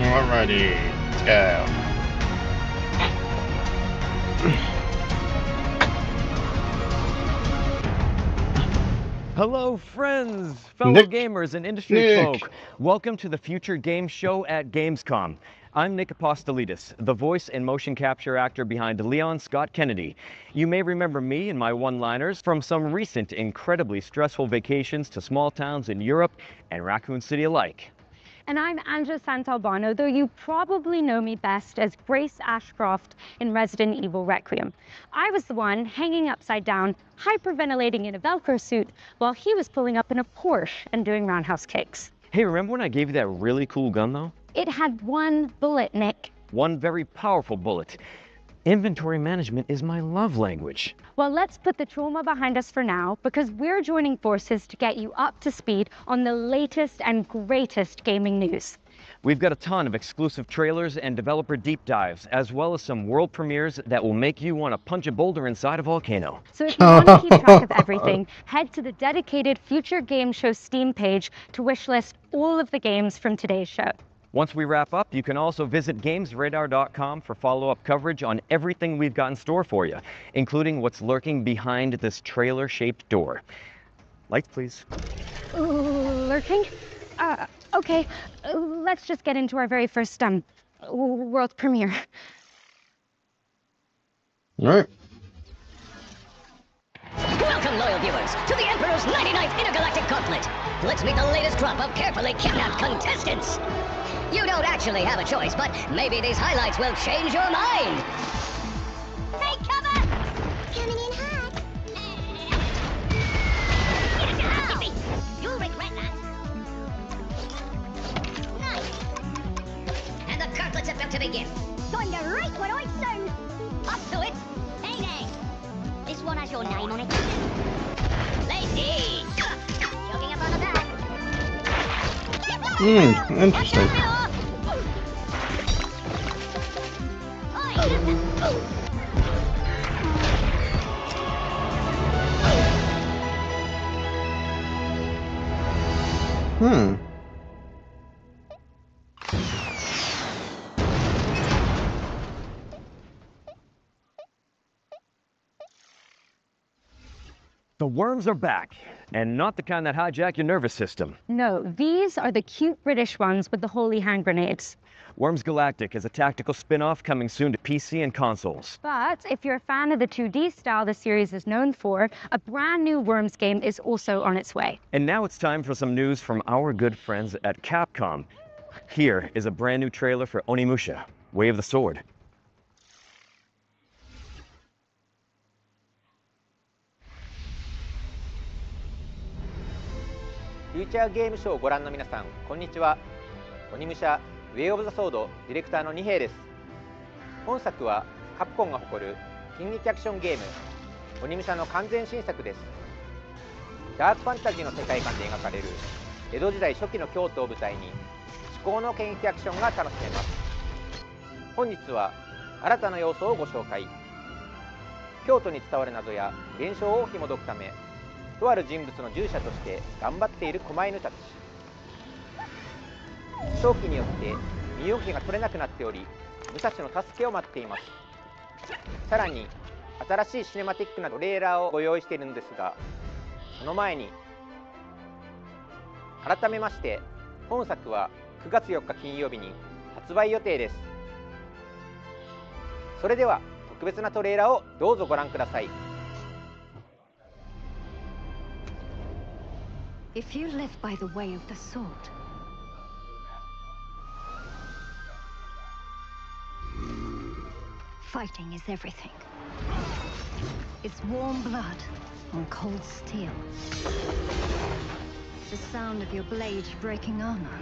Alrighty, let's go. Hello, friends, fellow Nick. gamers and industry folk. Welcome to the Future Game Show at Gamescom. I'm Nick Apostolidis, the voice and motion capture actor behind Leon Scott Kennedy. You may remember me and my one-liners from some recent incredibly stressful vacations to small towns in Europe and Raccoon City alike. And I'm Angela Santalbano, though you probably know me best as Grace Ashcroft in Resident Evil Requiem. I was the one hanging upside down, hyperventilating in a Velcro suit, while he was pulling up in a Porsche and doing roundhouse kicks. Hey, remember when I gave you that really cool gun, though? It had one bullet, Nick. One very powerful bullet. Inventory management is my love language. Well, let's put the trauma behind us for now, because we're joining forces to get you up to speed on the latest and greatest gaming news. We've got a ton of exclusive trailers and developer deep dives, as well as some world premieres that will make you want to punch a boulder inside a volcano. So if you want to keep track of everything, head to the dedicated Future Game Show Steam page to wishlist all of the games from today's show. Once we wrap up, you can also visit GamesRadar.com for follow-up coverage on everything we've got in store for you, including what's lurking behind this trailer-shaped door. Lights, please. Lurking? Okay, let's just get into our very first world premiere. All right. Welcome, loyal viewers, to the Emperor's 99th Intergalactic Gauntlet. Let's meet the latest crop of carefully kidnapped contestants. You don't actually have a choice, but maybe these highlights will change your mind. Take cover! Coming in hot. You'll regret that. Nice. And the gauntlet's about to begin. Time to race what I sound. Up to it. Hey there. This one has your name on it. Lady! Jogging up on the back. Interesting. The worms are back, and not the kind that hijack your nervous system. No, these are the cute British ones with the holy hand grenades. Worms Galactic is a tactical spin-off coming soon to PC and consoles. But if you're a fan of the 2D style the series is known for, a brand new Worms game is also on its way. And now it's time for some news from our good friends at Capcom. Here is a brand new trailer for Onimusha, Way of the Sword. フューチャーゲームショーをご覧の皆さん、こんにちは。鬼武者ウェイオブザソードディレクターの二平です。本作はカプコンが誇る近撃アクションゲーム鬼武者の完全新作です。ダークファンタジーの世界観で描かれる江戸時代初期の京都を舞台に至高の剣撃アクションが楽しめます。本日は新たな要素をご紹介。京都に伝わる謎や現象を紐解くため、とある人物の従者として頑張っている狛犬たち。長期によって身動きが取れなくなっており、武蔵の助けを待っています。さらに新しいシネマティックなトレーラーをご用意しているんですが、その前に改めまして本作は9月4日金曜日に発売予定です。それでは特別なトレーラーをどうぞご覧ください。 If you live by the way of the sword, fighting is everything. It's warm blood on cold steel. The sound of your blade breaking armor.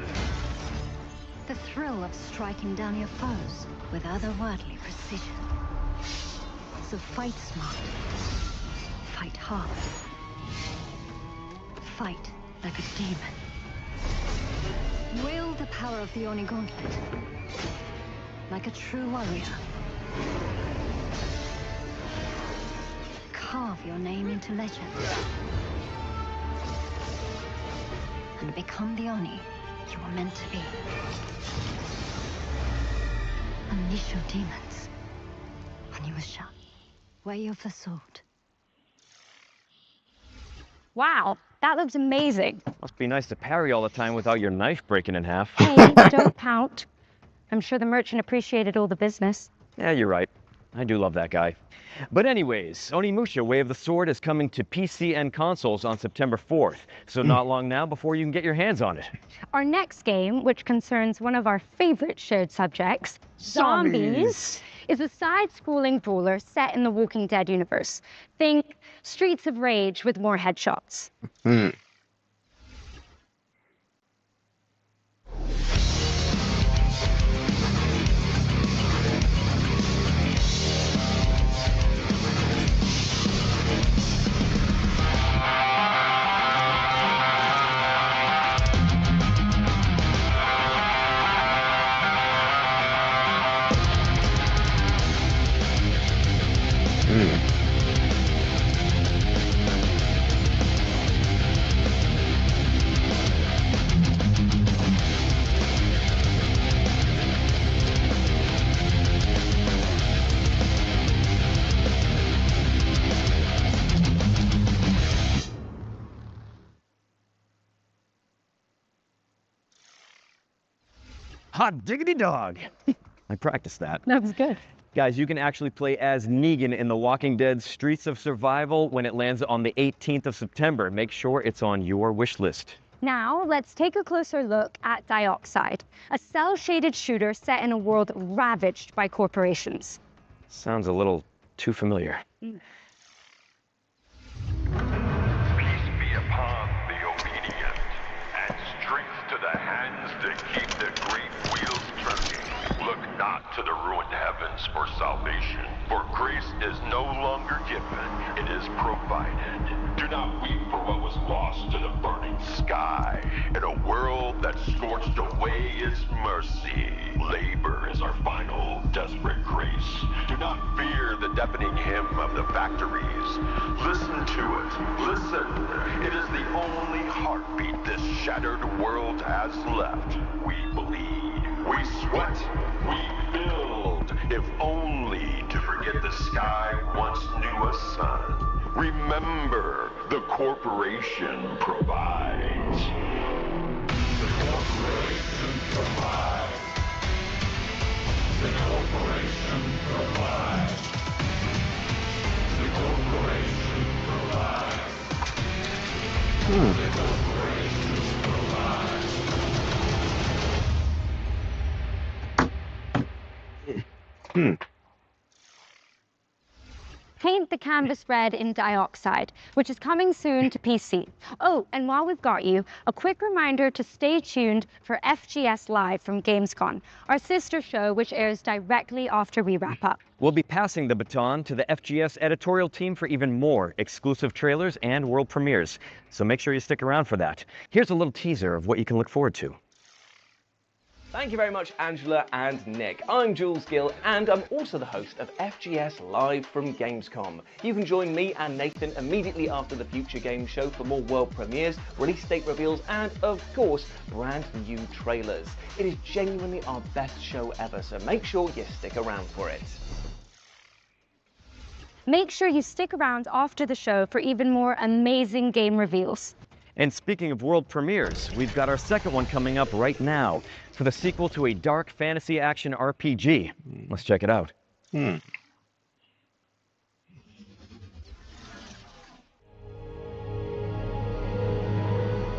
The thrill of striking down your foes with otherworldly precision. So fight smart. Fight hard. Fight like a demon. Wield the power of the Oni Gauntlet like a true warrior. Carve your name into legend and become the Oni You were meant to be. Unleash your demons. Onimusha, way of the sword. Wow, that looks amazing. Must be nice to parry all the time without your knife breaking in half. Hey, don't pout. I'm sure the merchant appreciated all the business. Yeah, you're right. I do love that guy. But anyways, Onimusha Way of the Sword is coming to PC and consoles on September 4th, so not long now before you can get your hands on it. Our next game, which concerns one of our favorite shared subjects, zombies, is a side-scrolling brawler set in the Walking Dead universe. Think Streets of Rage with more headshots. Hot diggity dog! I practiced that. That was good. Guys, you can actually play as Negan in The Walking Dead Streets of Survival when it lands on the 18th of September. Make sure it's on your wish list. Now, let's take a closer look at Dioxide, a cel-shaded shooter set in a world ravaged by corporations. Sounds a little too familiar. Peace be upon the obedient, and strength to the hands that keep the great wheels turning. Look not to the ruined heavens for salvation, for grace is no longer given, it is provided. Do not weep for what was lost to the burning sky. In a world that scorched away its mercy, labor is our final desperate grace. Do not fear the deafening hymn of the factories. Listen to it, listen. It is the only heartbeat this shattered world has left. We bleed, we sweat, we build, if only to forget the sky once knew a sun. Remember, the corporation provides. The corporation provides. The corporation provides. The corporation provides. The corporation provides. Paint the canvas red in Dioxide, which is coming soon to PC. Oh, and while we've got you, a quick reminder to stay tuned for FGS Live from Gamescom, our sister show which airs directly after we wrap up. We'll be passing the baton to the FGS editorial team for even more exclusive trailers and world premieres, so make sure you stick around for that. Here's a little teaser of what you can look forward to. Thank you very much, Angela and Nick. I'm Jules Gill, and I'm also the host of FGS Live from Gamescom. You can join me and Nathan immediately after the Future Games Show for more world premieres, release date reveals, and of course, brand new trailers. It is genuinely our best show ever, so make sure you stick around for it. Make sure you stick around after the show for even more amazing game reveals. And speaking of world premieres, we've got our second one coming up right now for the sequel to a dark fantasy action RPG. Let's check it out. Hmm.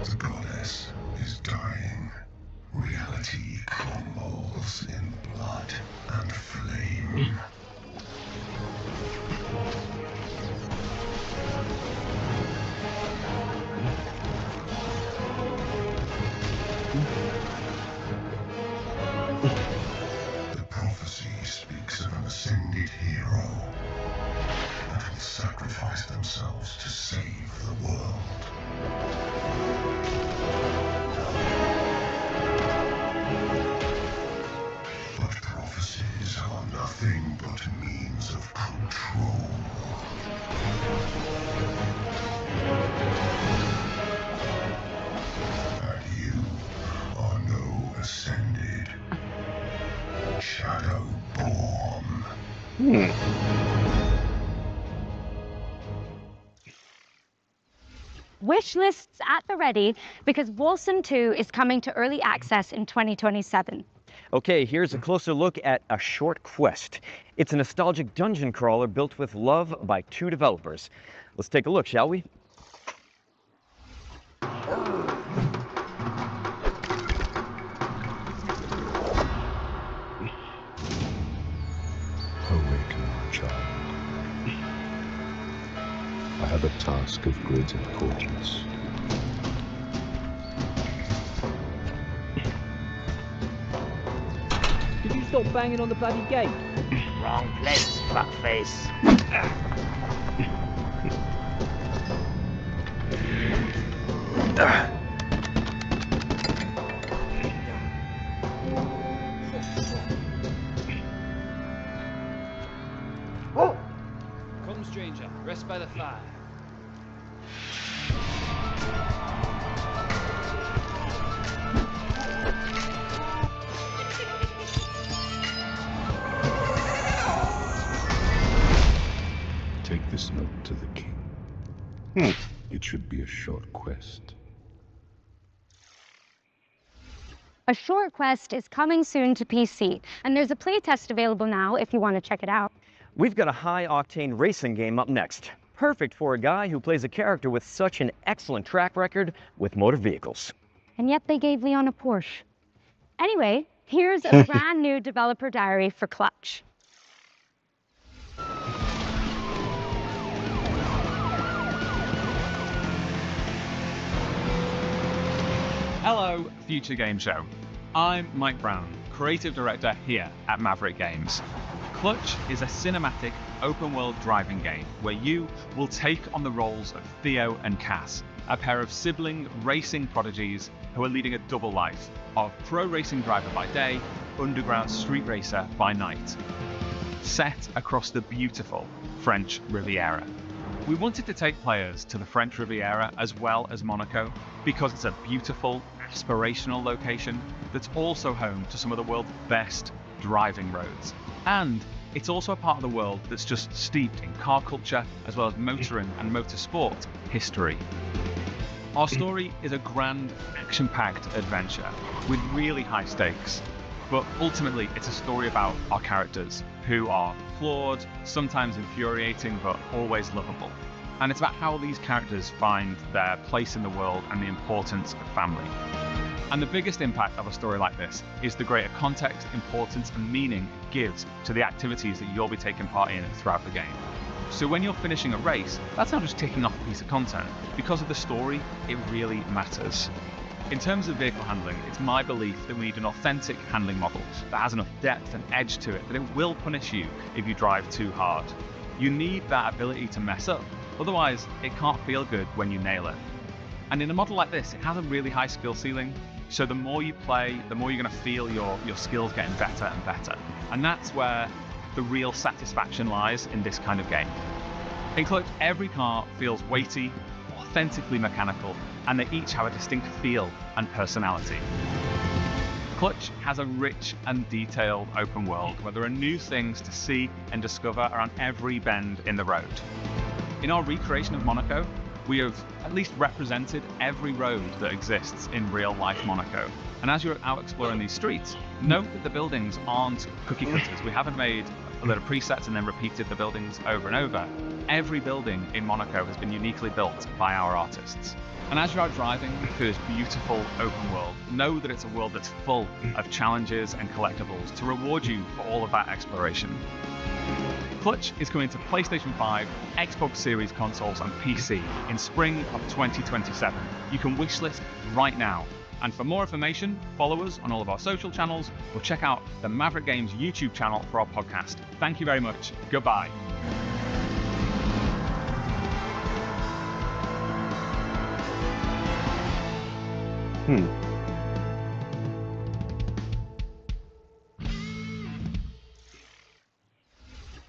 The goddess is dying. Reality crumbles in blood and flame. The prophecy speaks of an ascended hero that will sacrifice themselves to save the world. ascended. Shadowborn. Wish lists at the ready because Wolcen 2 is coming to early access in 2027. Okay, here's a closer look at A Short Quest. It's a nostalgic dungeon crawler built with love by 2 developers. Let's take a look, shall we? Awaken, child. I have a task of great importance. Could you stop banging on the bloody gate? Wrong place, fuckface. Come, stranger. Rest by the fire. Take this note to the king. It should be a short quest. A Short Quest is coming soon to PC, and there's a playtest available now if you want to check it out. We've got a high-octane racing game up next. Perfect for a guy who plays a character with such an excellent track record with motor vehicles. And yet they gave Leon a Porsche. Anyway, here's a brand new developer diary for Clutch. Hello, Future Game Show. I'm Mike Brown, Creative Director here at Maverick Games. Clutch is a cinematic, open-world driving game where you will take on the roles of Theo and Cass, a pair of sibling racing prodigies who are leading a double life of pro racing driver by day, underground street racer by night. Set across the beautiful French Riviera. We wanted to take players to the French Riviera as well as Monaco because it's a beautiful, aspirational location that's also home to some of the world's best driving roads. And it's also a part of the world that's just steeped in car culture as well as motoring and motorsport history. Our story is a grand, action-packed adventure with really high stakes. But ultimately, it's a story about our characters, who are flawed, sometimes infuriating, but always lovable. And it's about how these characters find their place in the world and the importance of family. And the biggest impact of a story like this is the greater context, importance, and meaning it gives to the activities that you'll be taking part in throughout the game. So when you're finishing a race, that's not just ticking off a piece of content. Because of the story, it really matters. In terms of vehicle handling, it's my belief that we need an authentic handling model that has enough depth and edge to it that it will punish you if you drive too hard. You need that ability to mess up, otherwise it can't feel good when you nail it. And in a model like this, it has a really high skill ceiling, so the more you play, the more you're going to feel your skills getting better and better. And that's where the real satisfaction lies in this kind of game. In Clutch, every car feels weighty, authentically mechanical, and they each have a distinct feel and personality. Clutch has a rich and detailed open world where there are new things to see and discover around every bend in the road. In our recreation of Monaco, we have at least represented every road that exists in real-life Monaco. And as you're out exploring these streets, note that the buildings aren't cookie cutters. We haven't made a lot of presets and then repeated the buildings over and over. Every building in Monaco has been uniquely built by our artists. And as you're out driving through this beautiful open world, know that it's a world that's full of challenges and collectibles to reward you for all of that exploration. Clutch is coming to PlayStation 5, Xbox Series consoles and PC in spring of 2027. You can wishlist right now. And for more information, follow us on all of our social channels or check out the Maverick Games YouTube channel for our podcast. Thank you very much. Goodbye.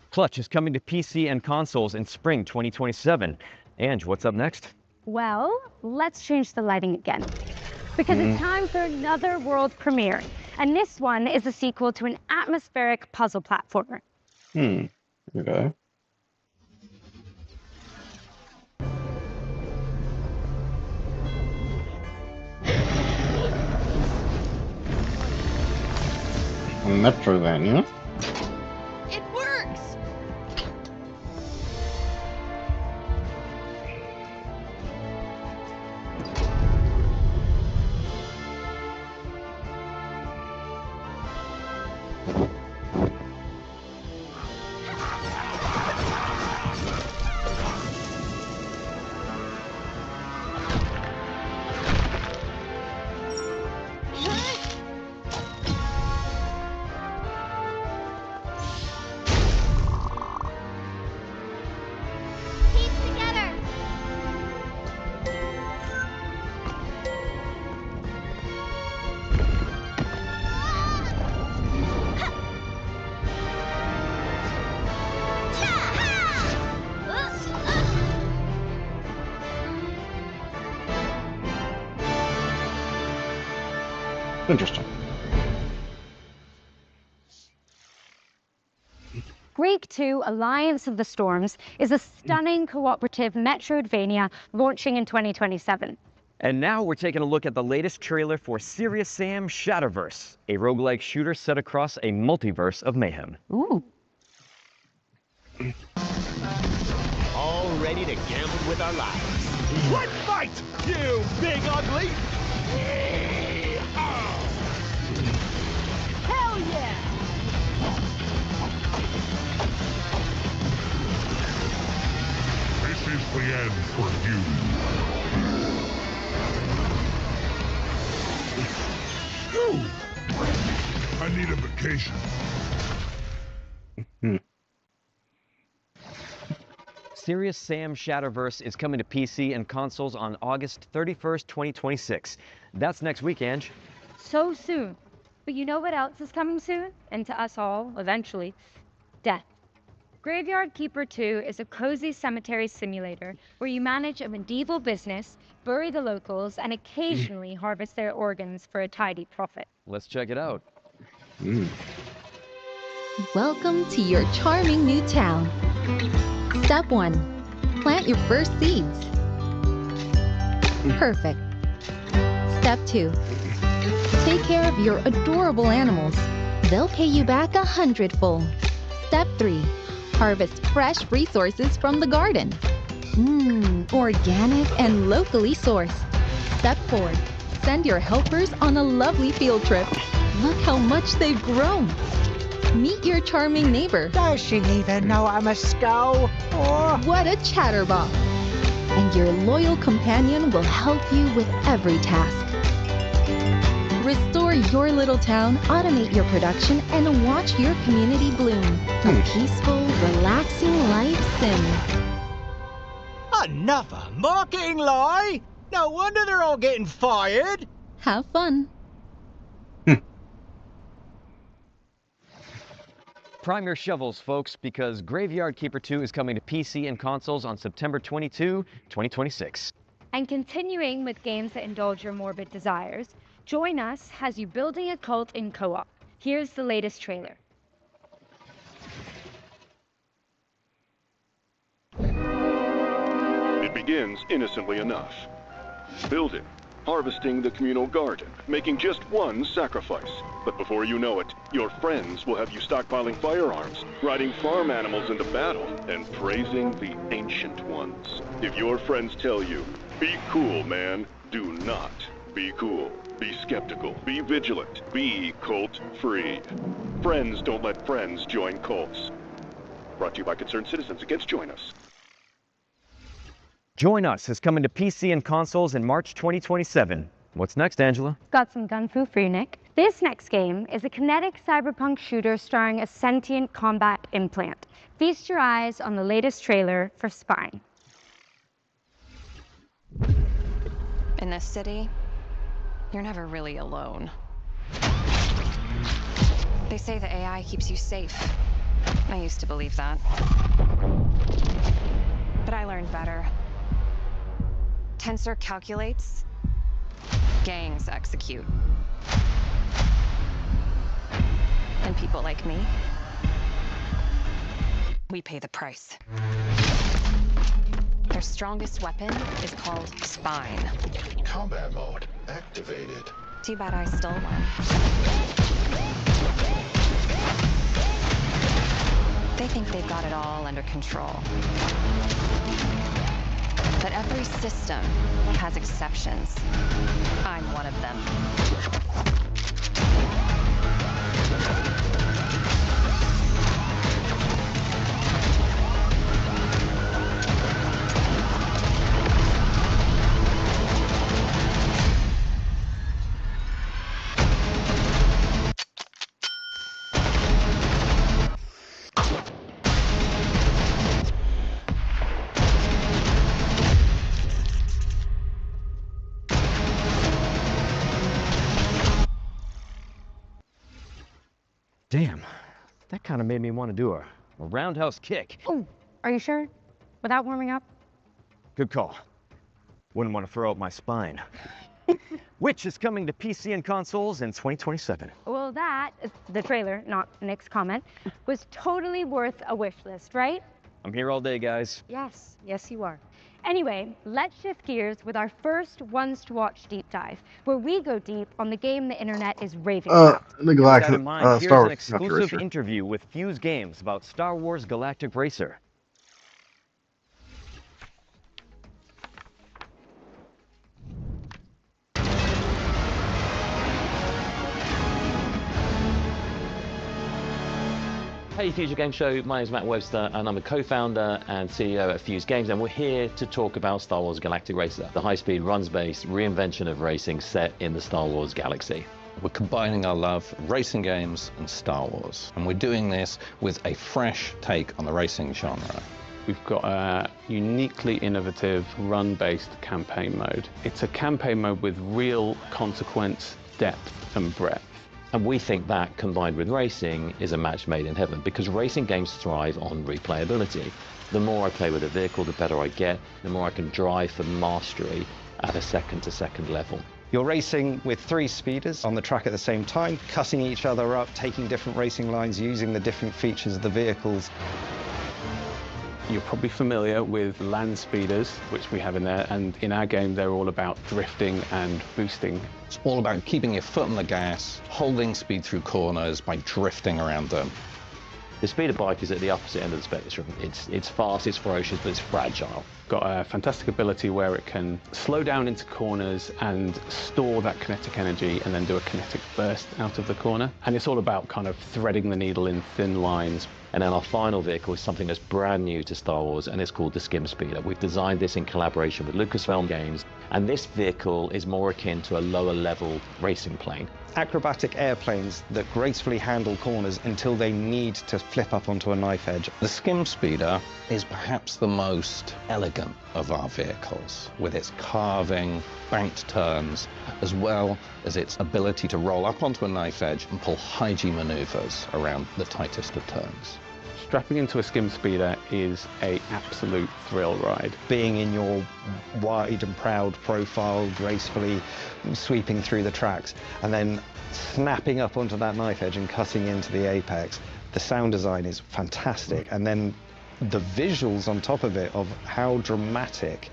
Clutch is coming to PC and consoles in spring 2027. Ange, what's up next? Well, let's change the lighting again. because it's time for another world premiere. And this one is a sequel to an atmospheric puzzle platformer. Okay. A Metroidvania. It works! Interesting. Break 2 Alliance of the Storms is a stunning cooperative Metroidvania launching in 2027. And now we're taking a look at the latest trailer for Serious Sam Shadowverse, a roguelike shooter set across a multiverse of mayhem. Ooh. All ready to gamble with our lives. Let's fight, you big ugly! Hell yeah! This is the end for you. I need a vacation. Serious Sam Shadowverse is coming to PC and consoles on August 31st, 2026. That's next week, Ange. So soon. But you know what else is coming soon? And to us all, eventually, death. Graveyard Keeper 2 is a cozy cemetery simulator where you manage a medieval business, bury the locals, and occasionally harvest their organs for a tidy profit. Let's check it out. Welcome to your charming new town. Step 1. Plant your first seeds. Perfect. Step 2. Take care of your adorable animals. They'll pay you back 100-fold. Step 3. Harvest fresh resources from the garden. Organic and locally sourced. Step 4. Send your helpers on a lovely field trip. Look how much they've grown. Meet your charming neighbor. Does she even know I'm a scout? Oh. What a chatterbox. And your loyal companion will help you with every task. Restore your little town, automate your production, and watch your community bloom. A peaceful, relaxing life sim. Enough of mocking, lie! No wonder they're all getting fired! Have fun. Prime your shovels, folks, because Graveyard Keeper 2 is coming to PC and consoles on September 22, 2026. And continuing with games that indulge your morbid desires, join us as you building a cult in co-op. Here's the latest trailer. It begins innocently enough. Building, harvesting the communal garden, making just one sacrifice. But before you know it, your friends will have you stockpiling firearms, riding farm animals into battle, and praising the ancient ones. If your friends tell you, be cool, man, do not be cool. Be skeptical, be vigilant, be cult-free. Friends don't let friends join cults. Brought to you by Concerned Citizens Against Join Us. Join Us is coming to PC and consoles in March 2027. What's next, Angela? Got some gun fu for you, Nick. This next game is a kinetic cyberpunk shooter starring a sentient combat implant. Feast your eyes on the latest trailer for Spine. In this city, you're never really alone. They say the AI keeps you safe. I used to believe that. But I learned better. Tensor calculates, Gangs execute. And people like me, we pay the price. Their strongest weapon is called Spine. Combat mode activated. Too bad I stole one. They think they've got it all under control. But every system has exceptions. I'm one of them. Damn, that kind of made me want to do a roundhouse kick. Oh, are you sure? Without warming up? Good call. Wouldn't want to throw out my spine. Which is coming to PC and consoles in 2027. Well, that, the trailer, not Nick's comment, was totally worth a wish list, right? I'm here all day, guys. Yes, yes you are. Anyway, let's shift gears with our first Ones to Watch deep dive, where we go deep on the game the internet is raving about. The Galactic, With that in mind, here's Star an Wars exclusive Racer. interview with Fuse Games about Star Wars Galactic Racer. Hey Future Game Show, my name is Matt Webster and I'm a co-founder and CEO at Fuse Games, and we're here to talk about Star Wars Galactic Racer, the high-speed runs-based reinvention of racing set in the Star Wars galaxy. We're combining our love of racing games and Star Wars, and we're doing this with a fresh take on the racing genre. We've got a uniquely innovative run-based campaign mode. It's a campaign mode with real consequence, depth and breadth. And we think that, combined with racing, is a match made in heaven, because racing games thrive on replayability. The more I play with a vehicle, the better I get, the more I can drive for mastery at a second-to-second level. You're racing with 3 speeders on the track at the same time, cutting each other up, taking different racing lines, using the different features of the vehicles. You're probably familiar with land speeders, which we have in there, and in our game they're all about drifting and boosting. It's all about keeping your foot on the gas, holding speed through corners by drifting around them. The speeder bike is at the opposite end of the spectrum. It's fast, it's ferocious, but it's fragile. Got a fantastic ability where it can slow down into corners and store that kinetic energy and then do a kinetic burst out of the corner. And it's all about kind of threading the needle in thin lines. And then our final vehicle is something that's brand new to Star Wars, and it's called the Skim Speeder. We've designed this in collaboration with Lucasfilm Games, and this vehicle is more akin to a lower level racing plane. Acrobatic airplanes that gracefully handle corners until they need to flip up onto a knife edge. The Skim Speeder is perhaps the most elegant of our vehicles, with its carving, banked turns, as well as its ability to roll up onto a knife edge and pull high G maneuvers around the tightest of turns. Strapping into a Skim Speeder is an absolute thrill ride. Being in your wide and proud profile, gracefully sweeping through the tracks, and then snapping up onto that knife edge and cutting into the apex. The sound design is fantastic, and then the visuals on top of it of how dramatic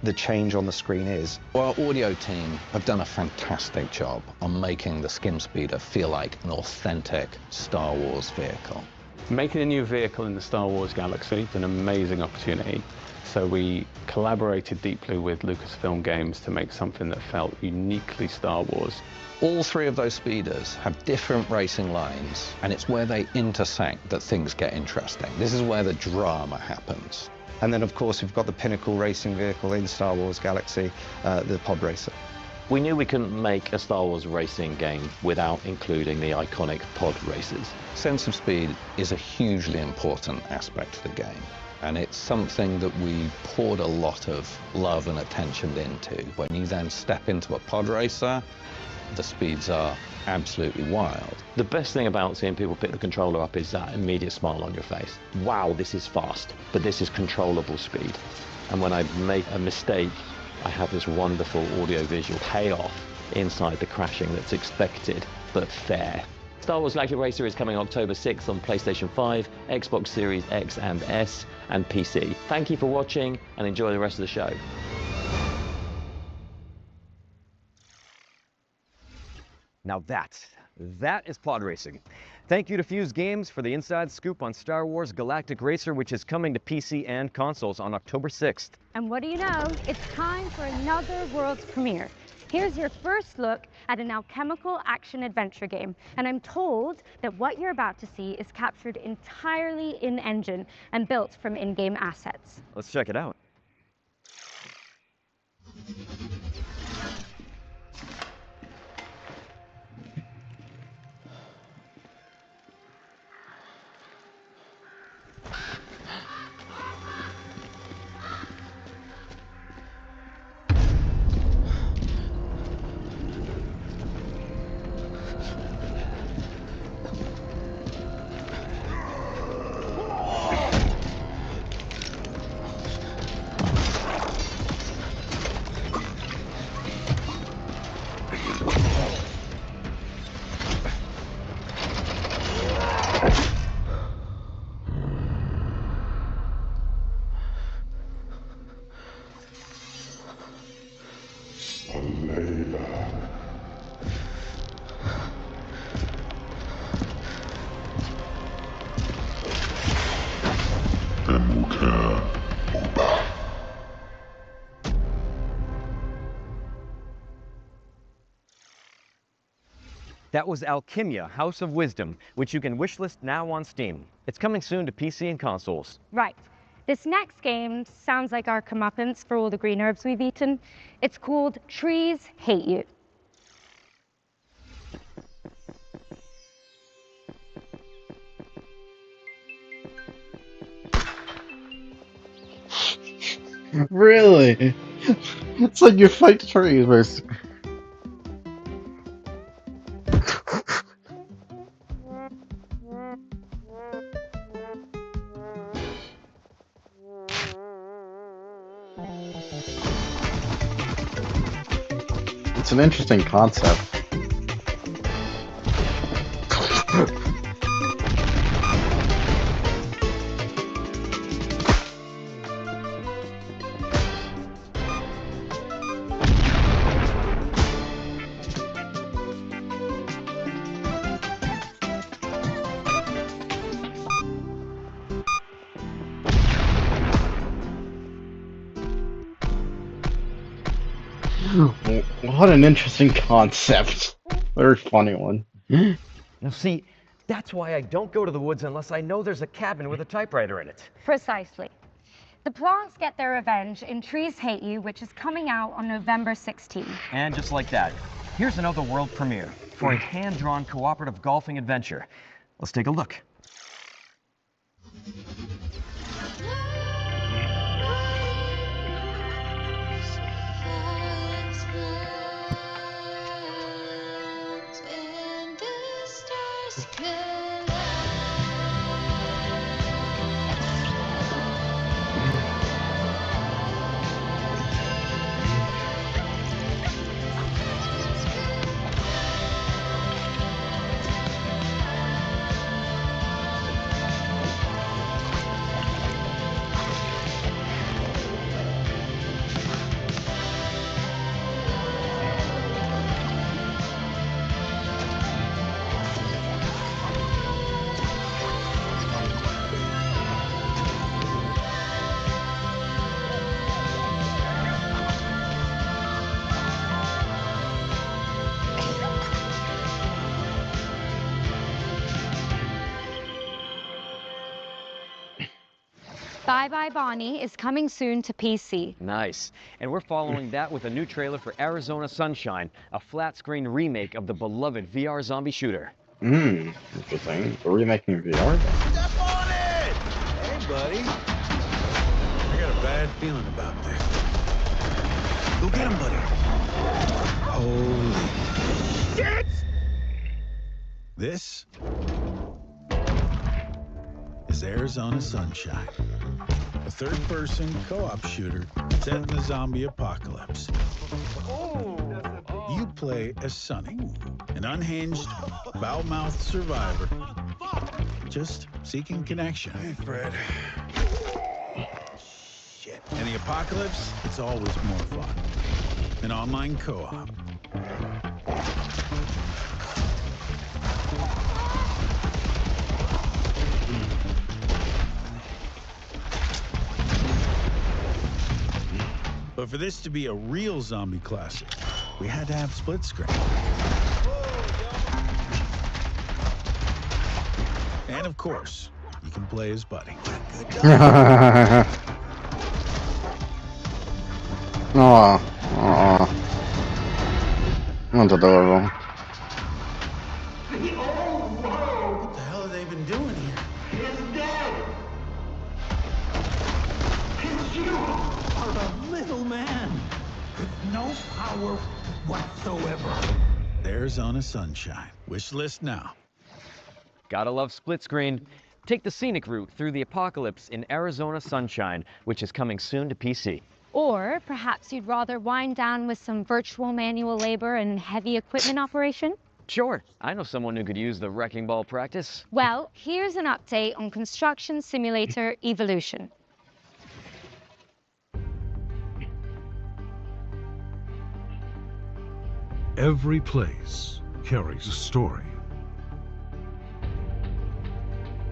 the change on the screen is. Our audio team have done a fantastic job on making the Skim Speeder feel like an authentic Star Wars vehicle. Making a new vehicle in the Star Wars galaxy is an amazing opportunity. So we collaborated deeply with Lucasfilm Games to make something that felt uniquely Star Wars. All 3 of those speeders have different racing lines, and it's where they intersect that things get interesting. This is where the drama happens. And then, of course, we've got the pinnacle racing vehicle in Star Wars Galaxy, the Pod Racer. We knew we couldn't make a Star Wars racing game without including the iconic pod races. Sense of speed is a hugely important aspect of the game, and it's something that we poured a lot of love and attention into. When you then step into a pod racer, the speeds are absolutely wild. The best thing about seeing people pick the controller up is that immediate smile on your face. Wow, this is fast, but this is controllable speed. And when I make a mistake, I have this wonderful audio-visual payoff inside the crashing that's expected, but fair. Star Wars Galactic Racer is coming October 6th on PlayStation 5, Xbox Series X and S, and PC. Thank you for watching, and enjoy the rest of the show. Now that is pod racing. Thank you to Fuse Games for the inside scoop on Star Wars Galactic Racer, which is coming to PC and consoles on October 6th. And what do you know? It's time for another world's premiere. Here's your first look at an alchemical action-adventure game, and I'm told that what you're about to see is captured entirely in-engine and built from in-game assets. Let's check it out. That was Alchemia, House of Wisdom, which you can wishlist now on Steam. It's coming soon to PC and consoles. Right. This next game sounds like our comeuppance for all the green herbs we've eaten. It's called Trees Hate You. Really? It's like you fight trees, basically. It's an interesting concept. What an interesting concept. Very funny one. Now see, that's why I don't go to the woods unless I know there's a cabin with a typewriter in it. Precisely. The plants get their revenge in Trees Hate You, which is coming out on November 16th. And just like that, here's another world premiere for a hand-drawn cooperative golfing adventure. Let's take a look. Bye Bye Bonnie is coming soon to PC. Nice. And we're following that with a new trailer for Arizona Sunshine, a flat-screen remake of the beloved VR zombie shooter. Interesting. Are we making VR? Step on it! Hey, buddy. I got a bad feeling about this. Go get him, buddy. Holy shit! This is Arizona Sunshine, a third-person co-op shooter set in the zombie apocalypse. You You play as Sonny, an unhinged, foul-mouthed survivor, just seeking connection. Hey, Fred. Shit. In the apocalypse, it's always more fun. An online co-op. But for this to be a real zombie classic, we had to have split screen. And of course, you can play as Buddy. Oh, oh. That's adorable. What the hell have they been doing here? He's dead! You are a little man with no power whatsoever. There's Zona Sunshine. Wish list now. Gotta love split screen. Take the scenic route through the apocalypse in Arizona Sunshine, which is coming soon to PC. Or perhaps you'd rather wind down with some virtual manual labor and heavy equipment operation? Sure, I know someone who could use the wrecking ball practice. Well, here's an update on Construction Simulator Evolution. Every place carries a story.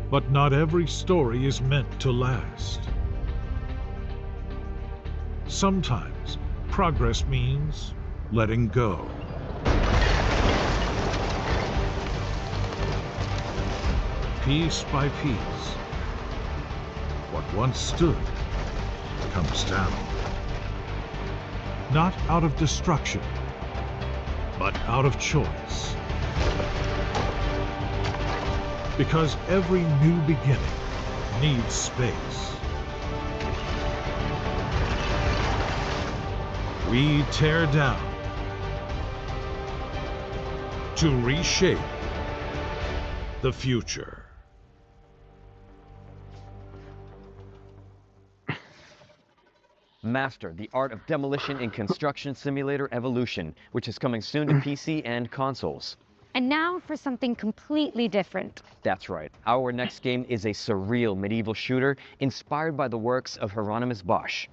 But not every story is meant to last. Sometimes progress means letting go. Piece by piece, what once stood comes down. Not out of destruction, but out of choice. Because every new beginning needs space. We tear down to reshape the future. Master the art of demolition in Construction Simulator Evolution, which is coming soon to PC and consoles. And now for something completely different. That's right. Our next game is a surreal medieval shooter inspired by the works of Hieronymus Bosch.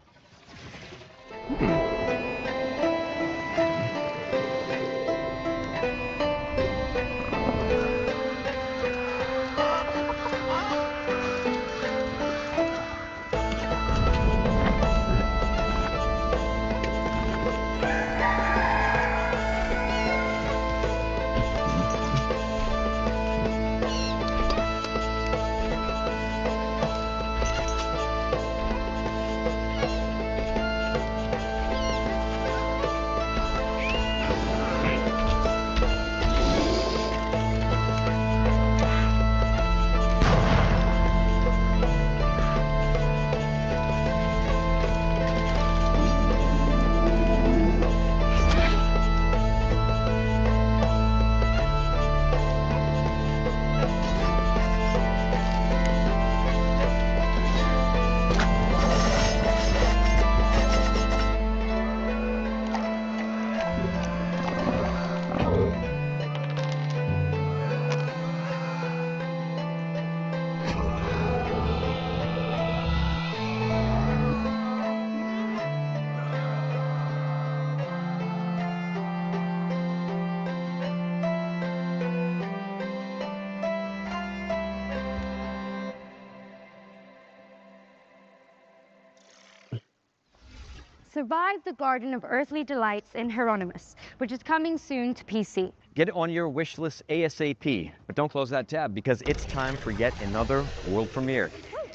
Survive the Garden of Earthly Delights in Hieronymus, which is coming soon to PC. Get it on your wish list ASAP, but don't close that tab because it's time for yet another world premiere.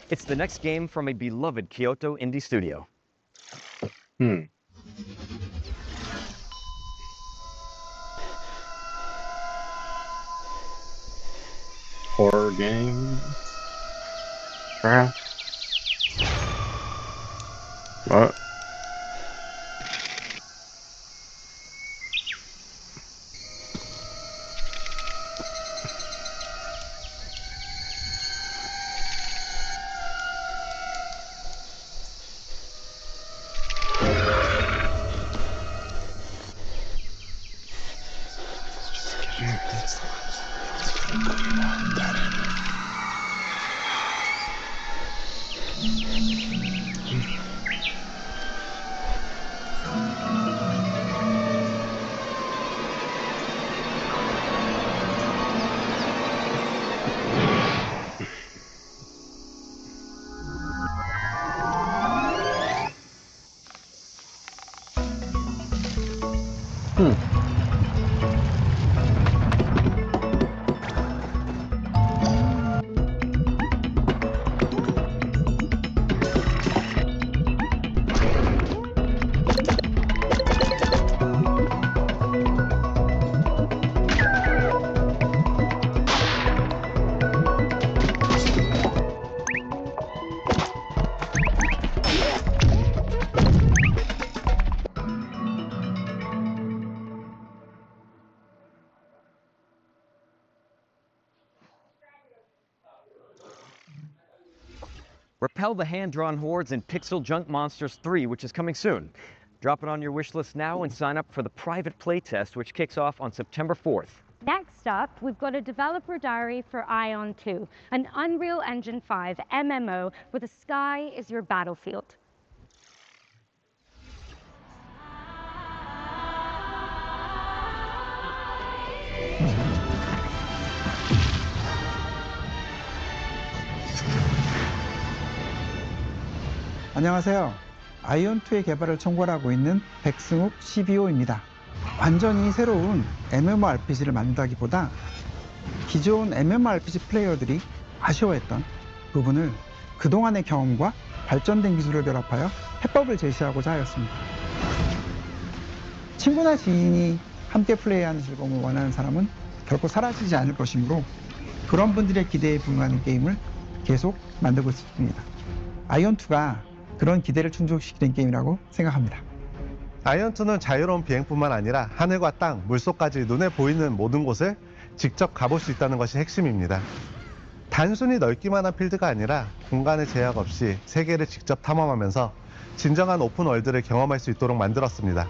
It's the next game from a beloved Kyoto indie studio. Horror game? Perhaps? What? Repel the hand-drawn hordes in Pixel Junk Monsters 3, which is coming soon. Drop it on your wish list now and sign up for the private playtest, which kicks off on September 4th. Next up, we've got a developer diary for Ion 2, an Unreal Engine 5 MMO where the sky is your battlefield. 안녕하세요. 아이온2의 개발을 총괄하고 있는 백승욱 CBO입니다. 완전히 새로운 MMORPG를 만든다기보다 기존 MMORPG 플레이어들이 아쉬워했던 부분을 그동안의 경험과 발전된 기술을 결합하여 해법을 제시하고자 하였습니다. 친구나 지인이 함께 플레이하는 즐거움을 원하는 사람은 결코 사라지지 않을 것이므로 그런 분들의 기대에 부응하는 게임을 계속 만들고 있습니다. 아이온2가 그런 기대를 충족시키는 게임이라고 생각합니다. 아이온2는 자유로운 비행뿐만 아니라 하늘과 땅, 물속까지 눈에 보이는 모든 곳을 직접 가볼 수 있다는 것이 핵심입니다. 단순히 넓기만 한 필드가 아니라 공간의 제약 없이 세계를 직접 탐험하면서 진정한 오픈월드를 경험할 수 있도록 만들었습니다.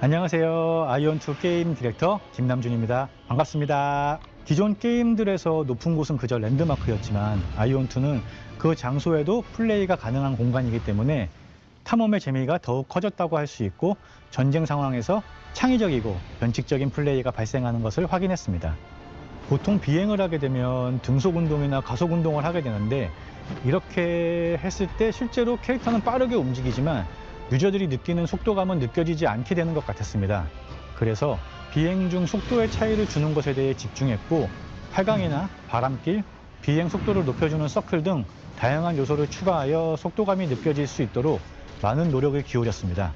안녕하세요. 아이온2 게임 디렉터 김남준입니다. 반갑습니다. 기존 게임들에서 높은 곳은 그저 랜드마크였지만 아이온2는 그 장소에도 플레이가 가능한 공간이기 때문에 탐험의 재미가 더욱 커졌다고 할 수 있고 전쟁 상황에서 창의적이고 변칙적인 플레이가 발생하는 것을 확인했습니다. 보통 비행을 하게 되면 등속 운동이나 가속 운동을 하게 되는데 이렇게 했을 때 실제로 캐릭터는 빠르게 움직이지만 유저들이 느끼는 속도감은 느껴지지 않게 되는 것 같았습니다. 그래서 비행 중 속도의 차이를 주는 것에 대해 집중했고 활강이나 바람길, 비행 속도를 높여주는 서클 등 다양한 요소를 추가하여 속도감이 느껴질 수 있도록 많은 노력을 기울였습니다.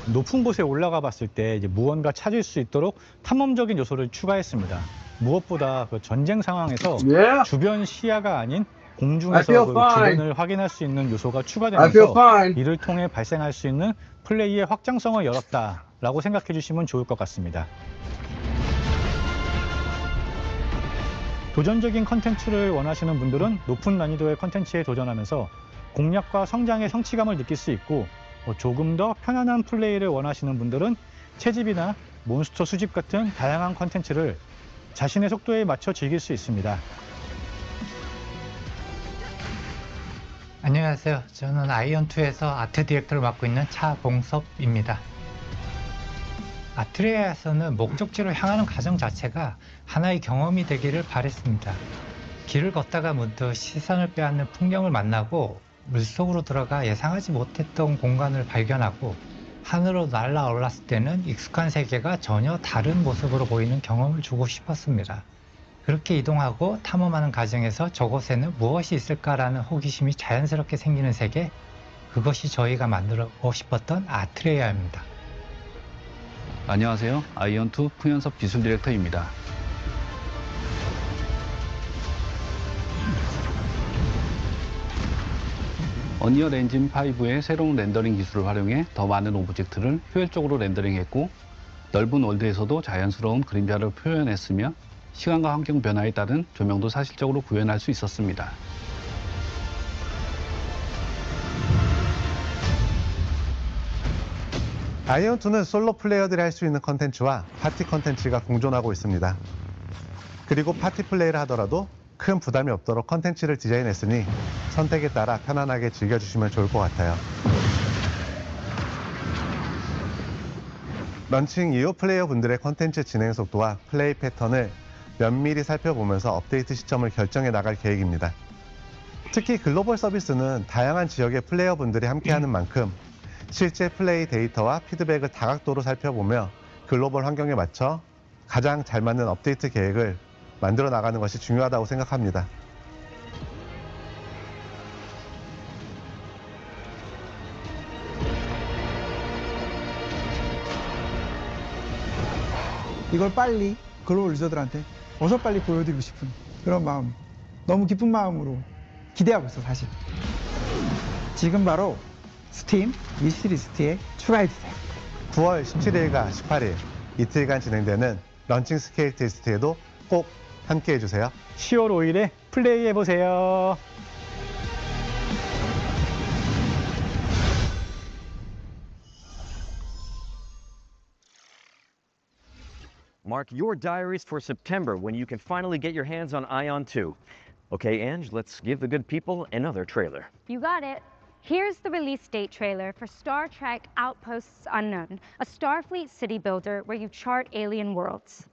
높은 곳에 올라가 봤을 때 무언가 찾을 수 있도록 탐험적인 요소를 추가했습니다. 무엇보다 그 전쟁 상황에서 주변 시야가 아닌 공중에서 그 주변을 확인할 수 있는 요소가 추가되면서 이를 통해 발생할 수 있는 플레이의 확장성을 열었다라고 생각해 주시면 좋을 것 같습니다. 도전적인 컨텐츠를 원하시는 분들은 높은 난이도의 컨텐츠에 도전하면서 공략과 성장의 성취감을 느낄 수 있고 조금 더 편안한 플레이를 원하시는 분들은 채집이나 몬스터 수집 같은 다양한 컨텐츠를 자신의 속도에 맞춰 즐길 수 있습니다. 안녕하세요. 저는 아이온2에서 아트 디렉터를 맡고 있는 차봉섭입니다. 아트레아에서는 목적지로 향하는 과정 자체가 하나의 경험이 되기를 바랬습니다. 길을 걷다가 문득 시선을 빼앗는 풍경을 만나고 물속으로 들어가 예상하지 못했던 공간을 발견하고 하늘로 날아올랐을 때는 익숙한 세계가 전혀 다른 모습으로 보이는 경험을 주고 싶었습니다. 그렇게 이동하고 탐험하는 과정에서 저곳에는 무엇이 있을까라는 호기심이 자연스럽게 생기는 세계, 그것이 저희가 만들고 싶었던 아트레아입니다. 안녕하세요. 아이온2 풍현섭 기술 디렉터입니다. 언리얼 엔진 5의 새로운 렌더링 기술을 활용해 더 많은 오브젝트를 효율적으로 렌더링했고 넓은 월드에서도 자연스러운 그림자를 표현했으며 시간과 환경 변화에 따른 조명도 사실적으로 구현할 수 있었습니다. 아이온2는 솔로 플레이어들이 할 수 있는 컨텐츠와 파티 컨텐츠가 공존하고 있습니다. 그리고 파티 플레이를 하더라도 큰 부담이 없도록 컨텐츠를 디자인했으니 선택에 따라 편안하게 즐겨주시면 좋을 것 같아요. 런칭 이후 플레이어분들의 컨텐츠 진행 속도와 플레이 패턴을 면밀히 살펴보면서 업데이트 시점을 결정해 나갈 계획입니다. 특히 글로벌 서비스는 다양한 지역의 플레이어분들이 함께하는 만큼 실제 플레이 데이터와 피드백을 다각도로 살펴보며 글로벌 환경에 맞춰 가장 잘 맞는 업데이트 계획을 만들어 나가는 것이 중요하다고 생각합니다. 이걸 빨리 글로벌 유저들한테 어서 빨리 보여드리고 싶은 그런 마음, 너무 기쁜 마음으로 기대하고 있어 사실. 지금 바로 스팀 위시리스트에 추가해주세요. 9월 17일과 18일 이틀간 진행되는 런칭 스케일 테스트에도 꼭 함께 해주세요. 10월 5일에 플레이해보세요. Mark your diaries for September when you can finally get your hands on Ion 2. Okay, Ange, let's give the good people another trailer. You got it. Here's the release date trailer for Star Trek Outposts Unknown, a Starfleet city builder where you chart alien worlds.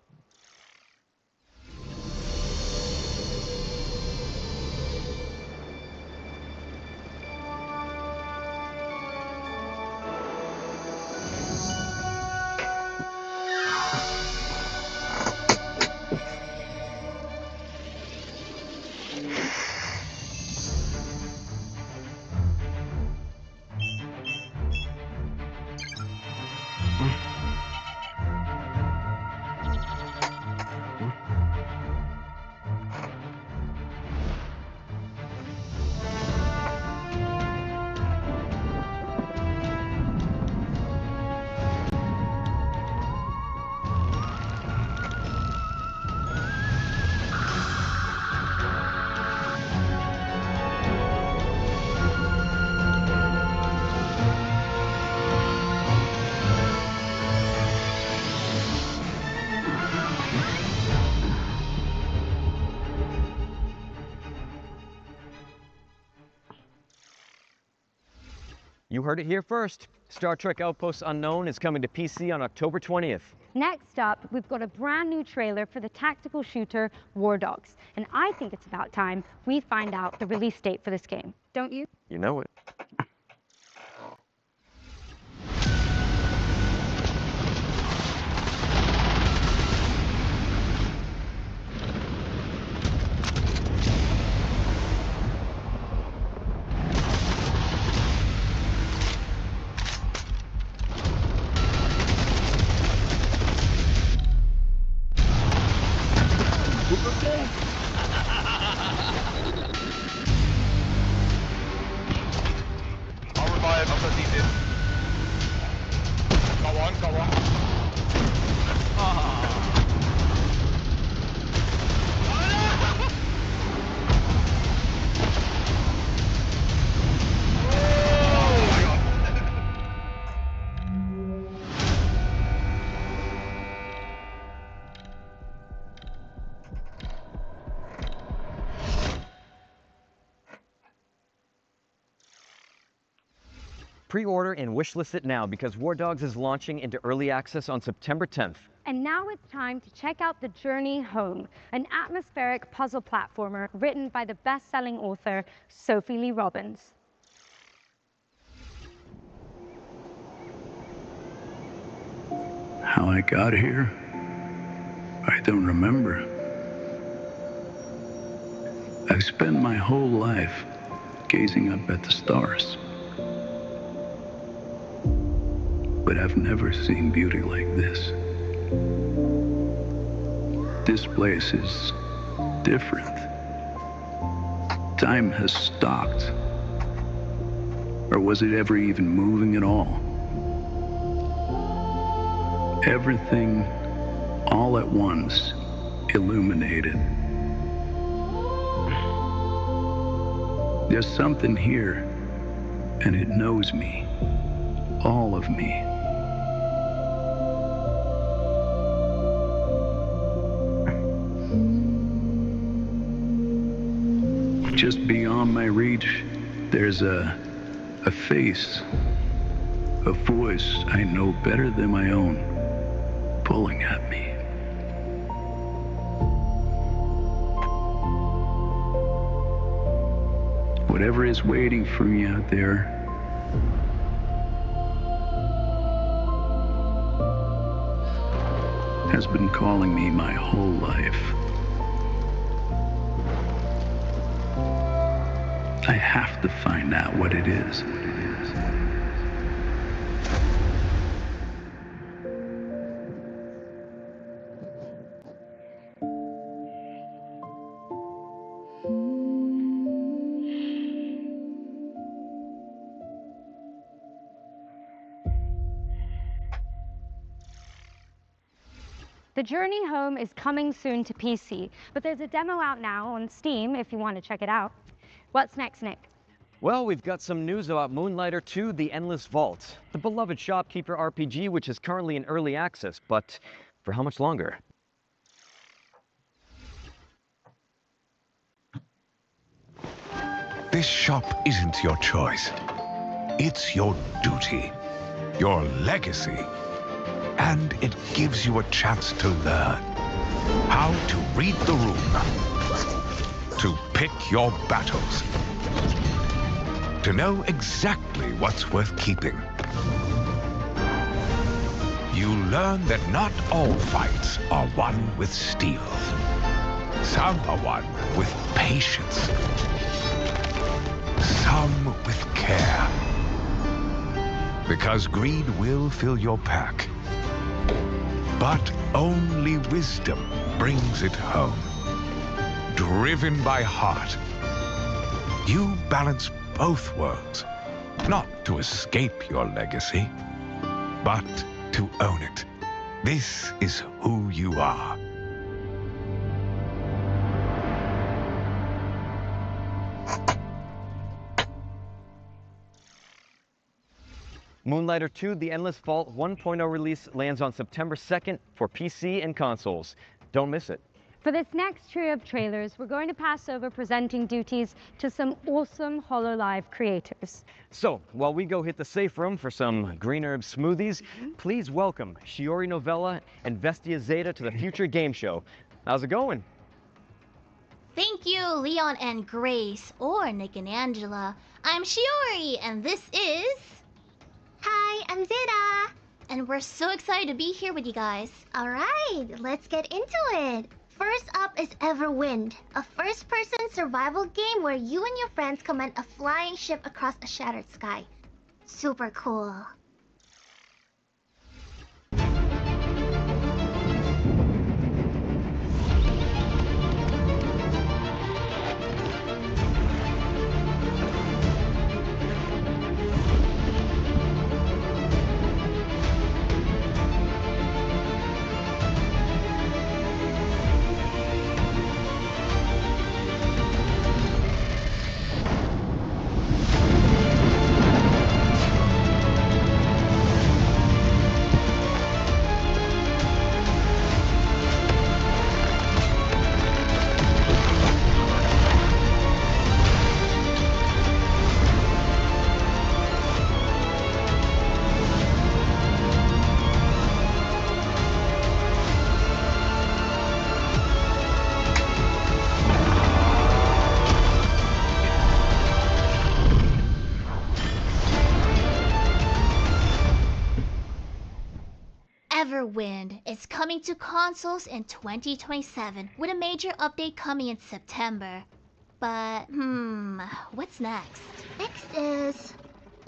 You heard it here first. Star Trek Outposts Unknown is coming to PC on October 20th. Next up, we've got a brand new trailer for the tactical shooter War Dogs. And I think it's about time we find out the release date for this game. Don't you? You know it. I'll revive, I'll put these in. Got one, got one. Pre-order and wishlist it now because War Dogs is launching into early access on September 10th. And now it's time to check out The Journey Home, an atmospheric puzzle platformer written by the best-selling author Sophie Lee Robbins. How I got here, I don't remember. I've spent my whole life gazing up at the stars. But I've never seen beauty like this. This place is different. Time has stopped. Or was it ever even moving at all? Everything, all at once, illuminated. There's something here, and it knows me. All of me. just beyond my reach, there's a face, a voice I know better than my own, pulling at me. Whatever is waiting for me out there, has been calling me my whole life. I have to find out what it is. The Journey Home is coming soon to PC, but there's a demo out now on Steam if you want to check it out. What's next, Nick? Well, we've got some news about Moonlighter 2: The Endless Vault, the beloved shopkeeper RPG which is currently in early access, but for how much longer? This shop isn't your choice. It's your duty, your legacy. And it gives you a chance to learn how to read the room, to pick your battles, to know exactly what's worth keeping. You learn that not all fights are won with steel. Some are won with patience, some with care. Because greed will fill your pack. But only wisdom brings it home. Driven by heart, you balance both worlds, not to escape your legacy, but to own it. This is who you are. Moonlighter 2: The Endless Vault 1.0 release lands on September 2nd for PC and consoles. Don't miss it. For this next trio of trailers, we're going to pass over presenting duties to some awesome HoloLive creators. So, while we go hit the safe room for some green herb smoothies, please welcome Shiori Novella and Vestia Zeta to the Future Game Show. How's it going? Thank you, Leon and Grace, or Nick and Angela. I'm Shiori, and this is... Hi, I'm Zeta. And we're so excited to be here with you guys. Alright, let's get into it. First up is Everwind, a first-person survival game where you and your friends command a flying ship across a shattered sky. Super cool. Everwind is coming to consoles in 2027, with a major update coming in September. But, what's next? Next is...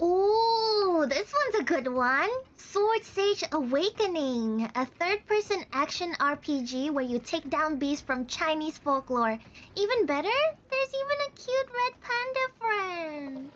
Ooh, this one's a good one. Sword Sage Awakening, a third-person action RPG where you take down beasts from Chinese folklore. Even better, there's even a cute red panda friend.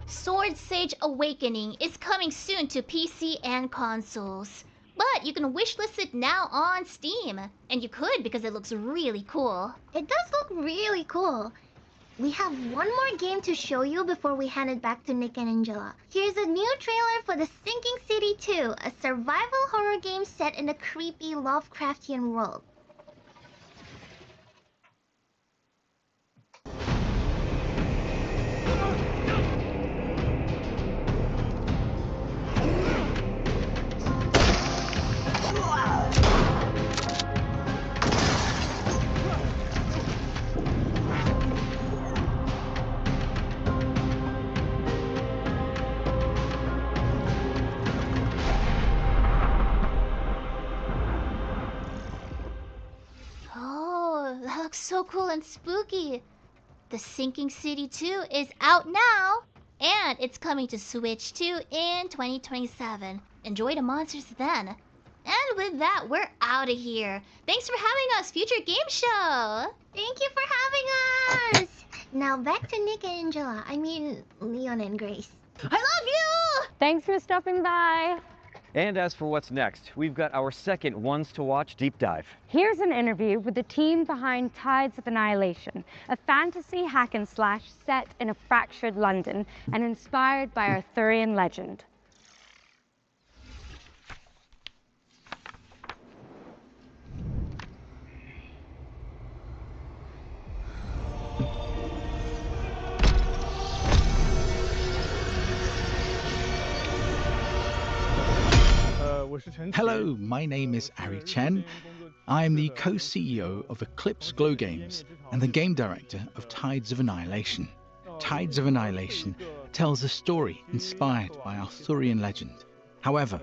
Sword Sage Awakening is coming soon to PC and consoles. But you can wishlist it now on Steam. And you could because it looks really cool. It does look really cool. We have one more game to show you before we hand it back to Nick and Angela. Here's a new trailer for The Sinking City 2, a survival horror game set in a creepy Lovecraftian world. Oh, that looks so cool and spooky. The Sinking City 2 is out now, and it's coming to Switch 2 in 2027. Enjoy the monsters then. And with that, we're out of here. Thanks for having us, Future Game Show. Thank you for having us. Now back to Nick and Angela. I mean, Leon and Grace. I love you! Thanks for stopping by. And as for what's next, we've got our second Ones to Watch deep dive. Here's an interview with the team behind Tides of Annihilation, a fantasy hack and slash set in a fractured London and inspired by Arthurian legend. Hello, my name is Ari Chen. I am the co-CEO of Eclipse Glow Games and the game director of Tides of Annihilation. Tides of Annihilation tells a story inspired by Arthurian legend. However,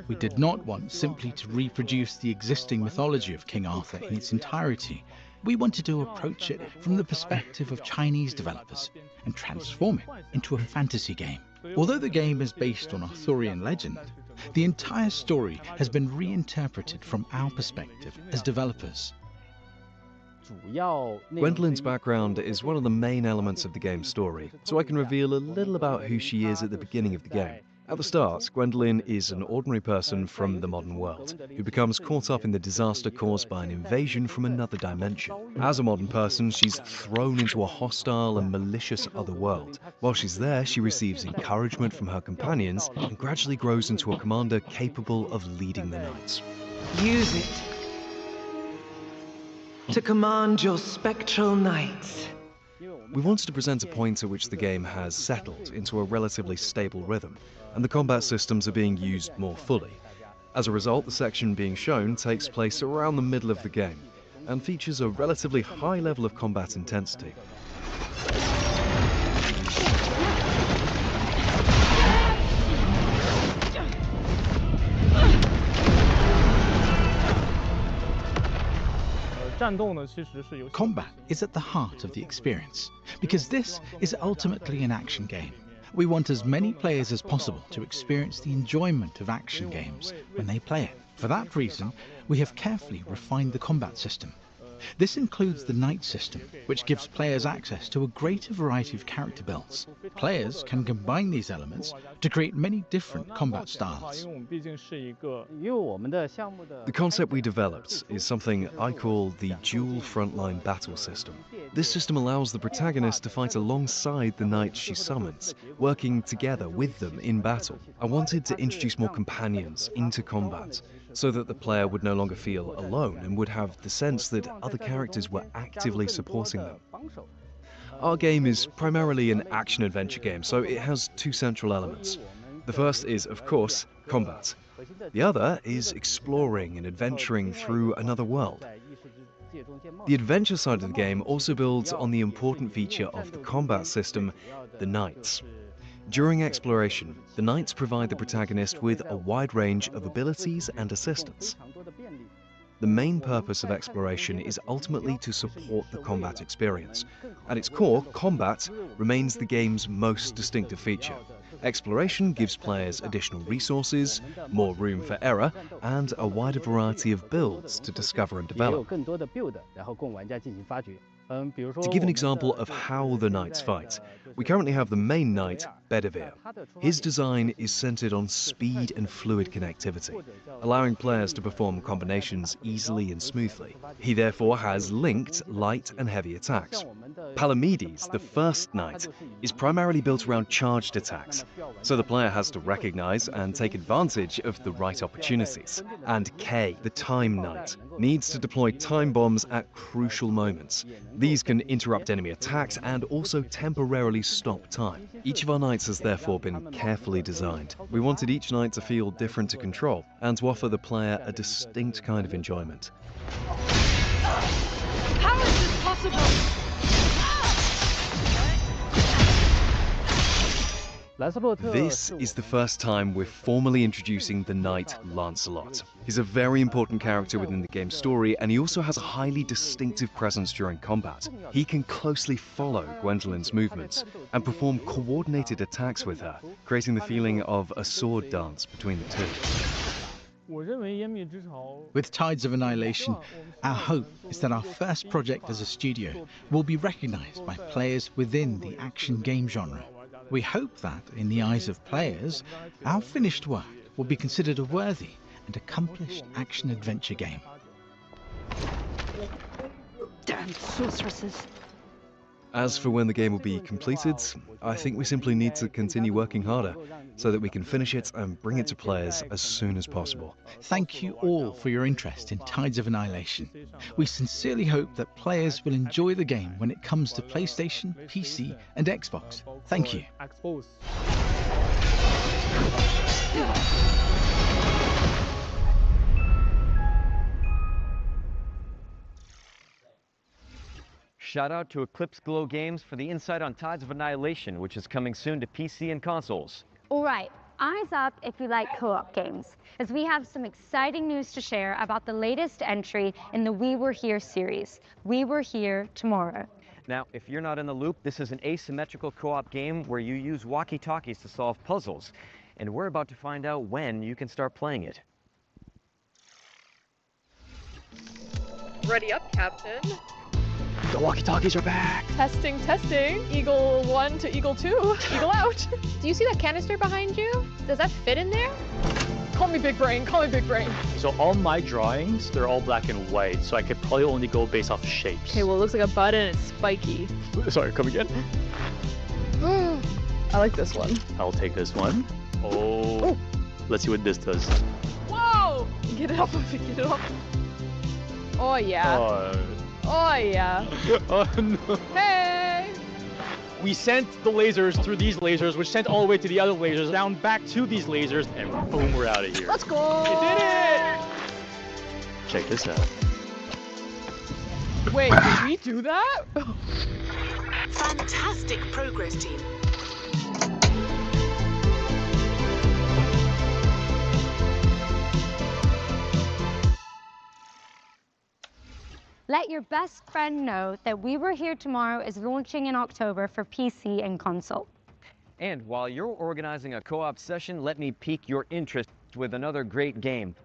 we did not want simply to reproduce the existing mythology of King Arthur in its entirety. We wanted to approach it from the perspective of Chinese developers and transform it into a fantasy game. Although the game is based on Arthurian legend, the entire story has been reinterpreted from our perspective as developers. Gwendolyn's background is one of the main elements of the game's story, so I can reveal a little about who she is at the beginning of the game. At the start, Gwendolyn is an ordinary person from the modern world, who becomes caught up in the disaster caused by an invasion from another dimension. As a modern person, she's thrown into a hostile and malicious other world. While she's there, she receives encouragement from her companions and gradually grows into a commander capable of leading the knights. Use it to command your spectral knights. We wanted to present a point at which the game has settled into a relatively stable rhythm, and the combat systems are being used more fully. As a result, the section being shown takes place around the middle of the game, and features a relatively high level of combat intensity. Combat is at the heart of the experience, because this is ultimately an action game. We want as many players as possible to experience the enjoyment of action games when they play it. For that reason, we have carefully refined the combat system. This includes the Knight system, which gives players access to a greater variety of character builds. Players can combine these elements to create many different combat styles. The concept we developed is something I call the dual frontline battle system. This system allows the protagonist to fight alongside the knights she summons, working together with them in battle. I wanted to introduce more companions into combat, so that the player would no longer feel alone and would have the sense that other characters were actively supporting them. Our game is primarily an action-adventure game, so it has two central elements. The first is, of course, combat. The other is exploring and adventuring through another world. The adventure side of the game also builds on the important feature of the combat system, the knights. During exploration, the knights provide the protagonist with a wide range of abilities and assistance. The main purpose of exploration is ultimately to support the combat experience. At its core, combat remains the game's most distinctive feature. Exploration gives players additional resources, more room for error, and a wider variety of builds to discover and develop. To give an example of how the knights fight, we currently have the main knight, Bedivere. His design is centered on speed and fluid connectivity, allowing players to perform combinations easily and smoothly. He therefore has linked light and heavy attacks. Palamedes, the first knight, is primarily built around charged attacks, so the player has to recognize and take advantage of the right opportunities. And Kay, the time knight, needs to deploy time bombs at crucial moments. These can interrupt enemy attacks and also temporarily stop time. Each of our knights has therefore been carefully designed. We wanted each knight to feel different to control and to offer the player a distinct kind of enjoyment. How is this possible? This is the first time we're formally introducing the knight Lancelot. He's a very important character within the game's story, and he also has a highly distinctive presence during combat. He can closely follow Gwendolyn's movements and perform coordinated attacks with her, creating the feeling of a sword dance between the two. With Tides of Annihilation, our hope is that our first project as a studio will be recognized by players within the action game genre. We hope that, in the eyes of players, our finished work will be considered a worthy and accomplished action-adventure game. Damn sorceresses. As for when the game will be completed, I think we simply need to continue working harder so that we can finish it and bring it to players as soon as possible. Thank you all for your interest in Tides of Annihilation. We sincerely hope that players will enjoy the game when it comes to PlayStation, PC, and Xbox. Thank you. Shout out to Eclipse Glow Games for the insight on Tides of Annihilation, which is coming soon to PC and consoles. All right, eyes up if you like co-op games, as we have some exciting news to share about the latest entry in the We Were Here series, We Were Here Tomorrow. Now, if you're not in the loop, this is an asymmetrical co-op game where you use walkie-talkies to solve puzzles, and we're about to find out when you can start playing it. Ready up, Captain. The walkie-talkies are back! Testing, testing. Eagle 1 to Eagle 2. Eagle out. Do you see that canister behind you? Does that fit in there? Call me big brain, call me big brain. So all my drawings, they're all black and white, so I could probably only go based off shapes. Okay, well it looks like a button and it's spiky. Sorry, come again? I like this one. I'll take this one. Oh. Let's see what this does. Whoa! Get it off of me, get it off. Oh yeah. Oh yeah. Oh no. Hey! We sent the lasers through these lasers, which sent all the way to the other lasers, down back to these lasers, and boom, we're out of here. Let's go! We did it! Check this out. Wait, did we do that? Fantastic progress, team. Let your best friend know that We Were Here Tomorrow is launching in October for PC and console. And while you're organizing a co-op session, let me pique your interest with another great game.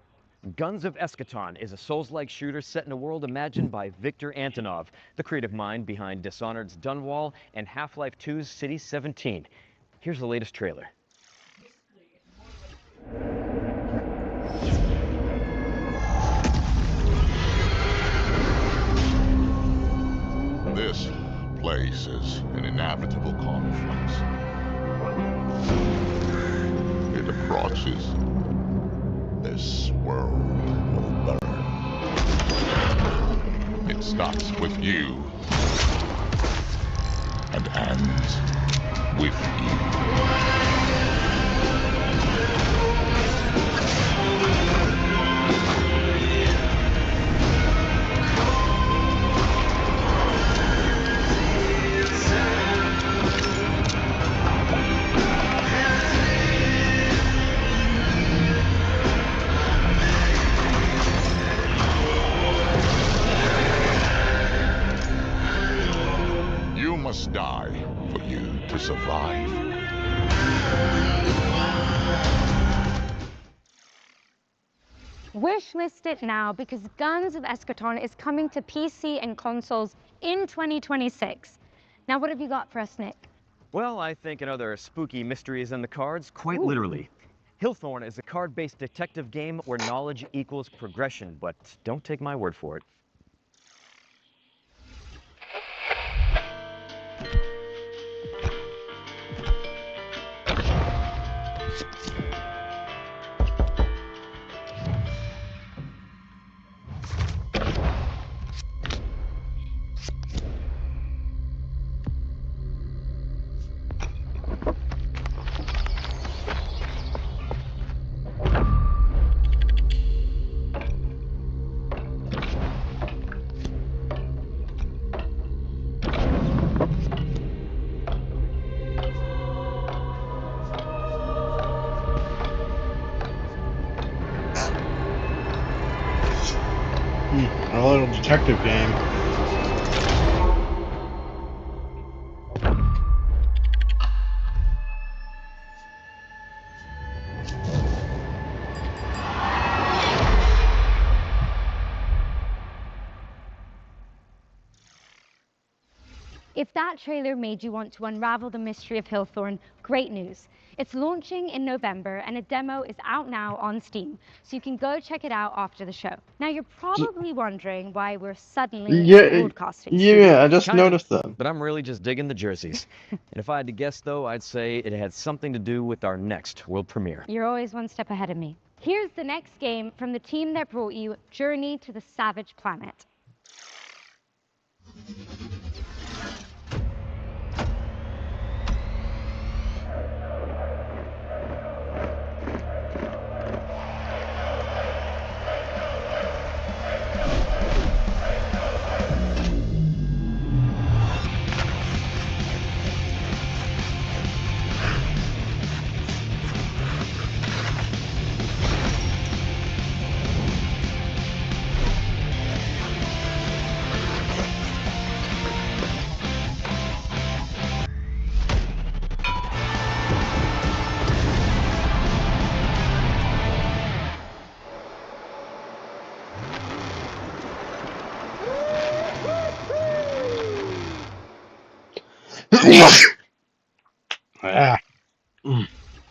Guns of Eschaton is a Souls-like shooter set in a world imagined by Viktor Antonov, the creative mind behind Dishonored's Dunwall and Half-Life 2's City 17. Here's the latest trailer. This place is an inevitable conflict. It approaches. This world will burn. It starts with you and ends with you. You must die for you to survive. Wishlist it now because Guns of Eschaton is coming to PC and consoles in 2026. Now, what have you got for us, Nick? Well, I think another spooky mystery is in the cards, quite Ooh. literally. Hillthorn is a card-based detective game where knowledge equals progression, but don't take my word for it. A little detective game. If that trailer made you want to unravel the mystery of Hillthorn, great news. It's launching in November and a demo is out now on Steam, so you can go check it out after the show. Now you're probably wondering why we're suddenly in a broadcasting studio. Yeah, I just Kind of, noticed that. But I'm really just digging the jerseys. And if I had to guess, though, I'd say it had something to do with our next world premiere. You're always one step ahead of me. Here's the next game from the team that brought you Journey to the Savage Planet.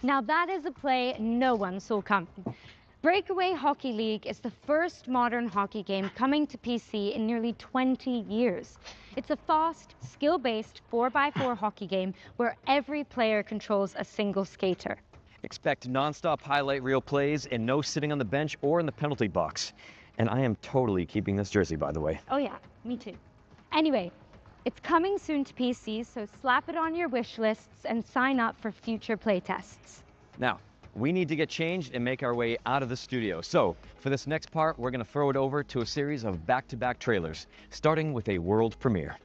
Now that is a play no one saw coming. Breakaway Hockey League is the first modern hockey game coming to PC in nearly 20 years. It's a fast, skill-based 4x4 hockey game where every player controls a single skater. Expect non-stop highlight reel plays and no sitting on the bench or in the penalty box. And I am totally keeping this jersey, by the way. Oh yeah, me too. Anyway, it's coming soon to PC, so slap it on your wish lists and sign up for future playtests. Now, we need to get changed and make our way out of the studio. So, for this next part, we're going to throw it over to a series of back-to-back trailers, starting with a world premiere.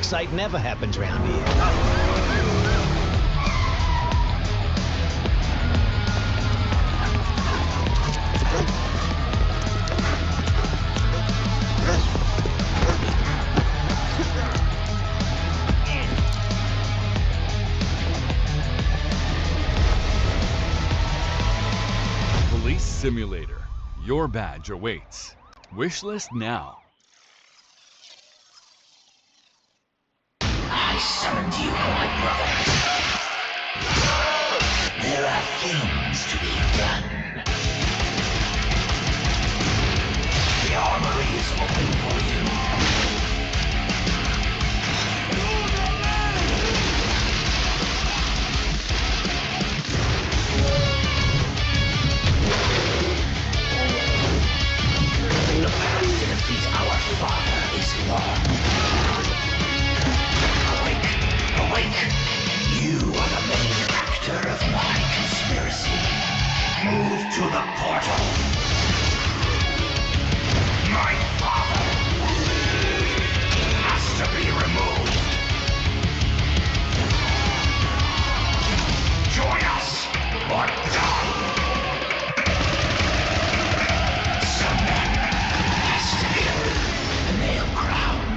sight never happens around here. Police Simulator. Your badge awaits. Wishlist now. I summoned you, my brother. There are things to be done. The armory is open for you. The path to defeat our father is long. Awake, awake! You are the main actor of my conspiracy. Move to the portal. My father has to be removed. Join us or die. Someone has to get the nail crown.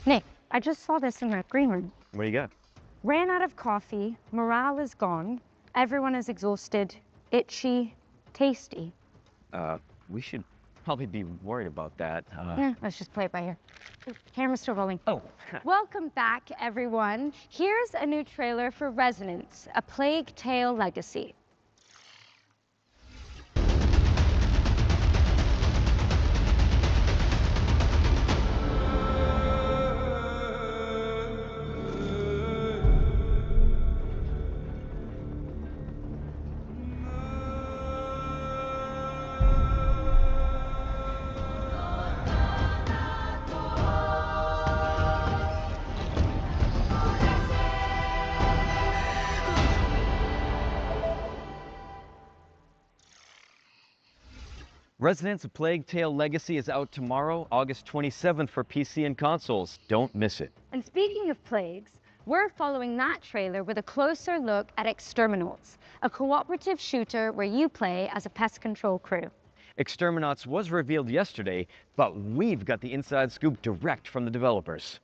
Nick, I just saw this in that green room. What do you got? Ran out of coffee, morale is gone, everyone is exhausted, itchy, tasty. We should probably be worried about that. Let's just play it by ear. Camera's still rolling. Oh. Welcome back, everyone. Here's a new trailer for Resonance, A Plague Tale Legacy. Resonance: A Plague Tale Legacy is out tomorrow, August 27th for PC and consoles. Don't miss it. And speaking of plagues, we're following that trailer with a closer look at Exterminals, a cooperative shooter where you play as a pest control crew. Exterminauts was revealed yesterday, but we've got the inside scoop direct from the developers.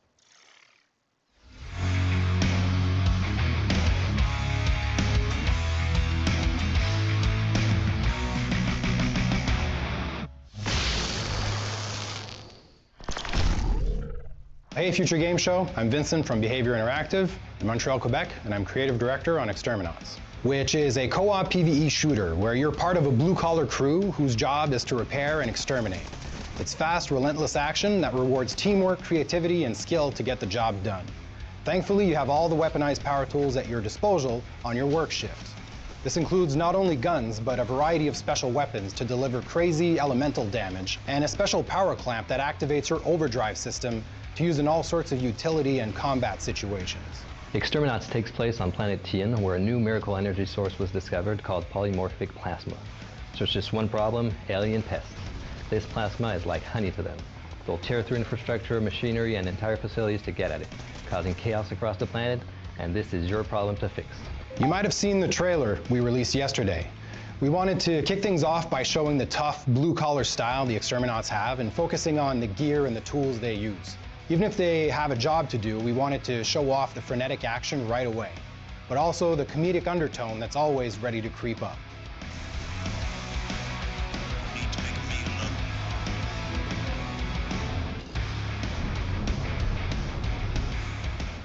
Hey Future Game Show, I'm Vincent from Behavior Interactive in Montreal, Quebec, and I'm creative director on Exterminauts, which is a co-op PvE shooter where you're part of a blue-collar crew whose job is to repair and exterminate. It's fast, relentless action that rewards teamwork, creativity, and skill to get the job done. Thankfully, you have all the weaponized power tools at your disposal on your work shift. This includes not only guns, but a variety of special weapons to deliver crazy elemental damage, and a special power clamp that activates your overdrive system to use in all sorts of utility and combat situations. Exterminauts takes place on planet Tien, where a new miracle energy source was discovered called polymorphic plasma. So it's just one problem: alien pests. This plasma is like honey to them. They'll tear through infrastructure, machinery, and entire facilities to get at it, causing chaos across the planet, and this is your problem to fix. You might have seen the trailer we released yesterday. We wanted to kick things off by showing the tough, blue-collar style the Exterminauts have and focusing on the gear and the tools they use. Even if they have a job to do, we wanted to show off the frenetic action right away, but also the comedic undertone that's always ready to creep up.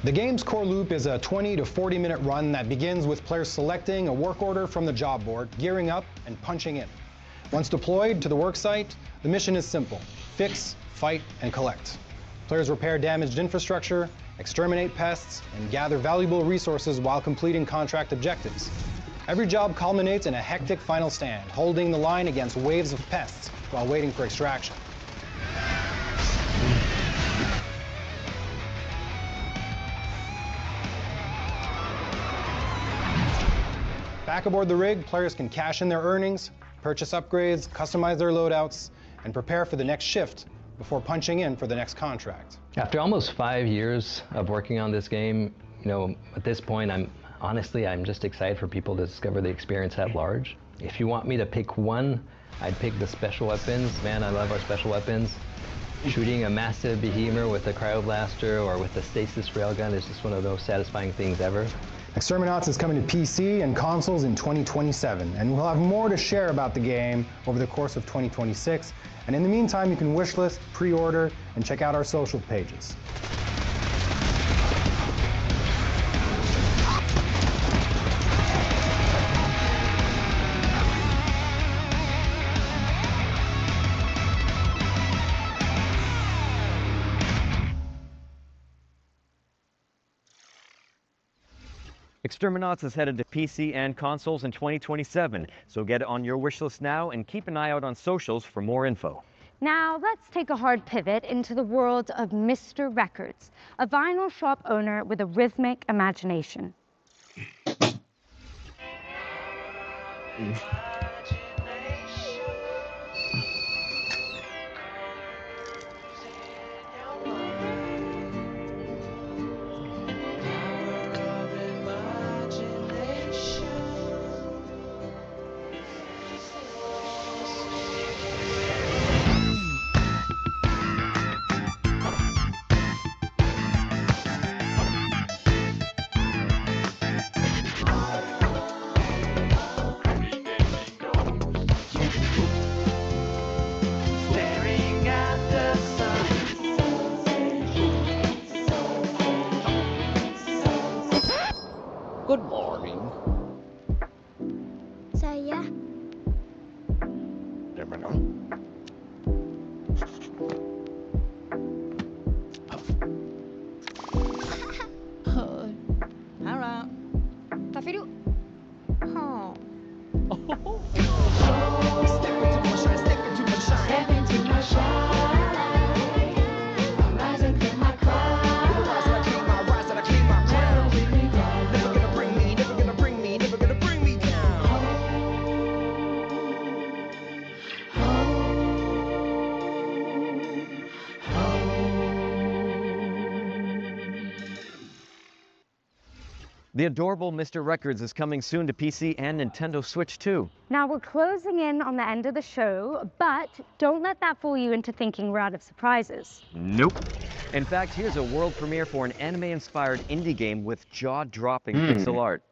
The game's core loop is a 20 to 40-minute run that begins with players selecting a work order from the job board, gearing up, and punching in. Once deployed to the work site, the mission is simple: fix, fight, and collect. Players repair damaged infrastructure, exterminate pests, and gather valuable resources while completing contract objectives. Every job culminates in a hectic final stand, holding the line against waves of pests while waiting for extraction. Back aboard the rig, players can cash in their earnings, purchase upgrades, customize their loadouts, and prepare for the next shift before punching in for the next contract. After almost 5 years of working on this game, at this point, I'm just excited for people to discover the experience at large. If you want me to pick one, I'd pick the special weapons. Man, I love our special weapons. Shooting a massive behemoth with a cryoblaster or with a stasis railgun is just one of those satisfying things ever. Exterminats is coming to PC and consoles in 2027, and we'll have more to share about the game over the course of 2026. And in the meantime, you can wishlist, pre-order, and check out our social pages. Exterminats is headed to PC and consoles in 2027, so get it on your wish list now and keep an eye out on socials for more info. Now, let's take a hard pivot into the world of Mr. Records, a vinyl shop owner with a rhythmic imagination. Good morning. Saya. Harap. Tapi du. Oh. Step into my shine, step into my shine. Step into my shine. I rise and clear my crown. With the rise that I claim my rise, that I claim my crown. Never gonna bring me, never gonna bring me, never gonna bring me down. The adorable Mr. Records is coming soon to PC and Nintendo Switch too. Now, we're closing in on the end of the show, but don't let that fool you into thinking we're out of surprises. Nope. In fact, here's a world premiere for an anime-inspired indie game with jaw-dropping pixel art.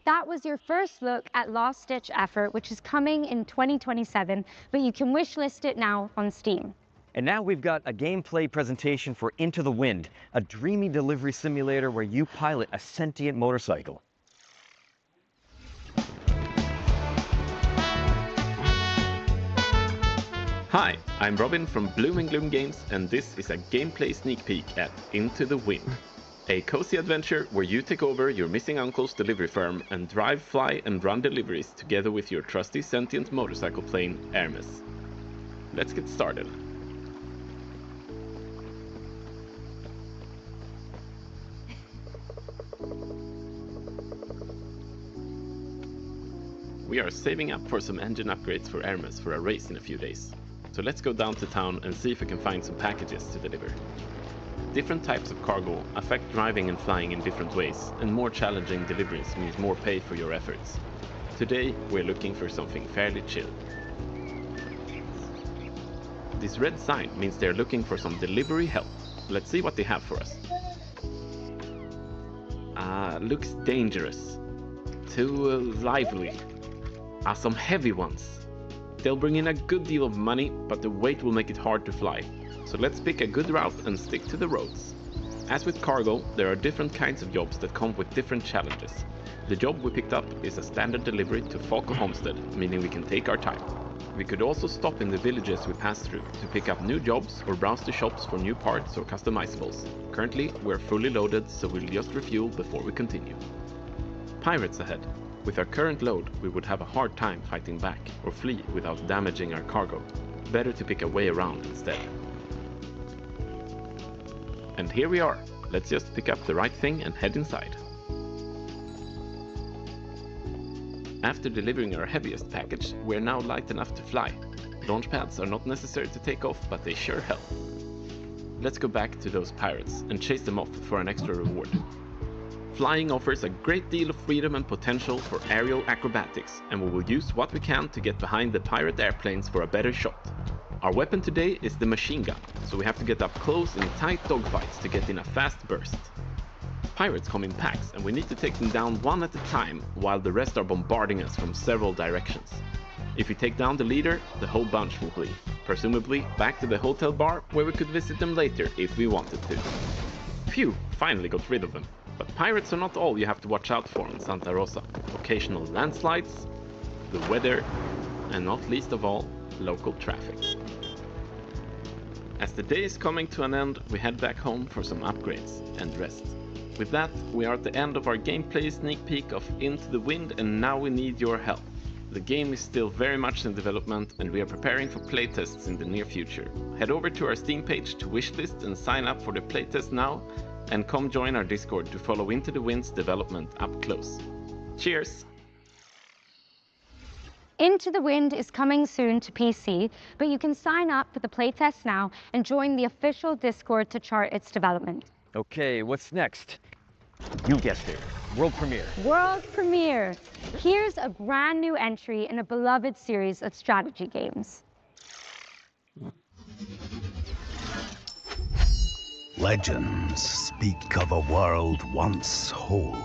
That was your first look at Last Ditch Effort, which is coming in 2027, but you can wishlist it now on Steam. And now we've got a gameplay presentation for Into the Wind, a dreamy delivery simulator where you pilot a sentient motorcycle. Hi, I'm Robin from Bloom and Gloom Games, and this is a gameplay sneak peek at Into the Wind. A cozy adventure where you take over your missing uncle's delivery firm and drive, fly, and run deliveries together with your trusty sentient motorcycle plane, Hermes. Let's get started. we are saving up for some engine upgrades for Hermes for a race in a few days. So let's go down to town and see if we can find some packages to deliver. Different types of cargo affect driving and flying in different ways, and more challenging deliveries means more pay for your efforts. Today we're looking for something fairly chill. This red sign means they're looking for some delivery help. Let's see what they have for us. Looks dangerous. Too lively. Some heavy ones. They'll bring in a good deal of money, but the weight will make it hard to fly. So let's pick a good route and stick to the roads. As with cargo, there are different kinds of jobs that come with different challenges. The job we picked up is a standard delivery to Falco Homestead, meaning we can take our time. We could also stop in the villages we pass through to pick up new jobs or browse the shops for new parts or customizables. Currently, we're fully loaded, so we'll just refuel before we continue. Pirates ahead. With our current load, we would have a hard time fighting back or flee without damaging our cargo. Better to pick a way around instead. And here we are. Let's just pick up the right thing and head inside. After delivering our heaviest package, we're now light enough to fly. Launch pads are not necessary to take off, but they sure help. Let's go back to those pirates and chase them off for an extra reward. Flying offers a great deal of freedom and potential for aerial acrobatics, and we will use what we can to get behind the pirate airplanes for a better shot. Our weapon today is the machine gun, so we have to get up close in tight dogfights to get in a fast burst. Pirates come in packs, and we need to take them down one at a time, while the rest are bombarding us from several directions. If we take down the leader, the whole bunch will flee, presumably back to the hotel bar, where we could visit them later if we wanted to. Phew, finally got rid of them. But pirates are not all you have to watch out for in Santa Rosa. Occasional landslides, the weather, and not least of all, local traffic. As the day is coming to an end, we head back home for some upgrades and rest. With that, we are at the end of our gameplay sneak peek of Into the Wind, and now we need your help. The game is still very much in development, and we are preparing for playtests in the near future. Head over to our Steam page to wishlist and sign up for the playtest now, and come join our Discord to follow Into the Wind's development up close. Cheers! Into the Wind is coming soon to PC, but you can sign up for the playtest now and join the official Discord to chart its development. Okay, what's next? You guessed it. World premiere. World premiere! Here's a brand new entry in a beloved series of strategy games. Legends speak of a world once whole,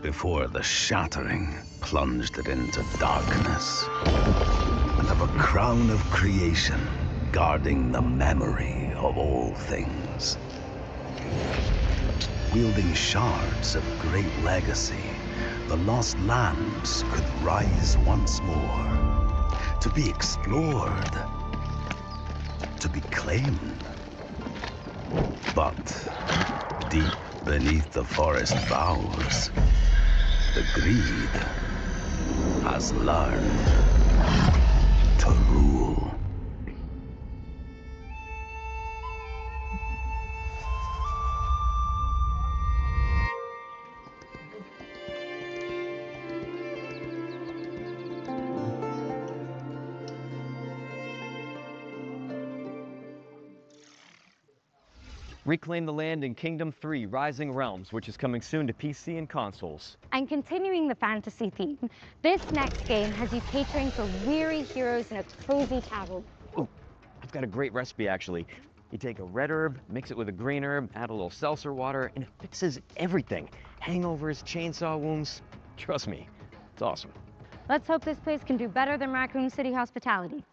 before the shattering plunged it into darkness, and of a crown of creation guarding the memory of all things. Wielding shards of great legacy, the lost lands could rise once more, to be explored, to be claimed. But deep beneath the forest boughs, the greed has learned to rule. Reclaim the Land in Kingdom 3 Rising Realms, which is coming soon to PC and consoles. And continuing the fantasy theme, this next game has you catering for weary heroes in a cozy tavern. Ooh, I've got a great recipe actually. You take a red herb, mix it with a green herb, add a little seltzer water, and it fixes everything. Hangovers, chainsaw wounds, trust me, it's awesome. Let's hope this place can do better than Raccoon City Hospitality.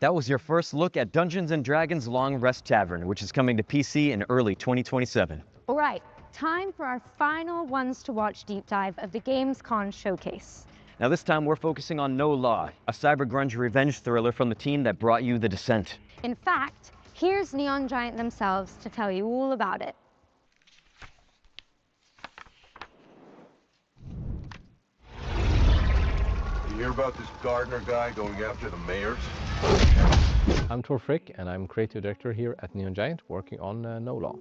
That was your first look at Dungeons & Dragons Long Rest Tavern, which is coming to PC in early 2027. All right, time for our final ones to watch deep dive of the Gamescom showcase. Now this time we're focusing on No Law, a cyber grunge revenge thriller from the team that brought you The Descent. In fact, here's Neon Giant themselves to tell you all about it. You hear about this Gardner guy going after the mayors? I'm Tor Frick, and I'm creative director here at Neon Giant, working on No Law.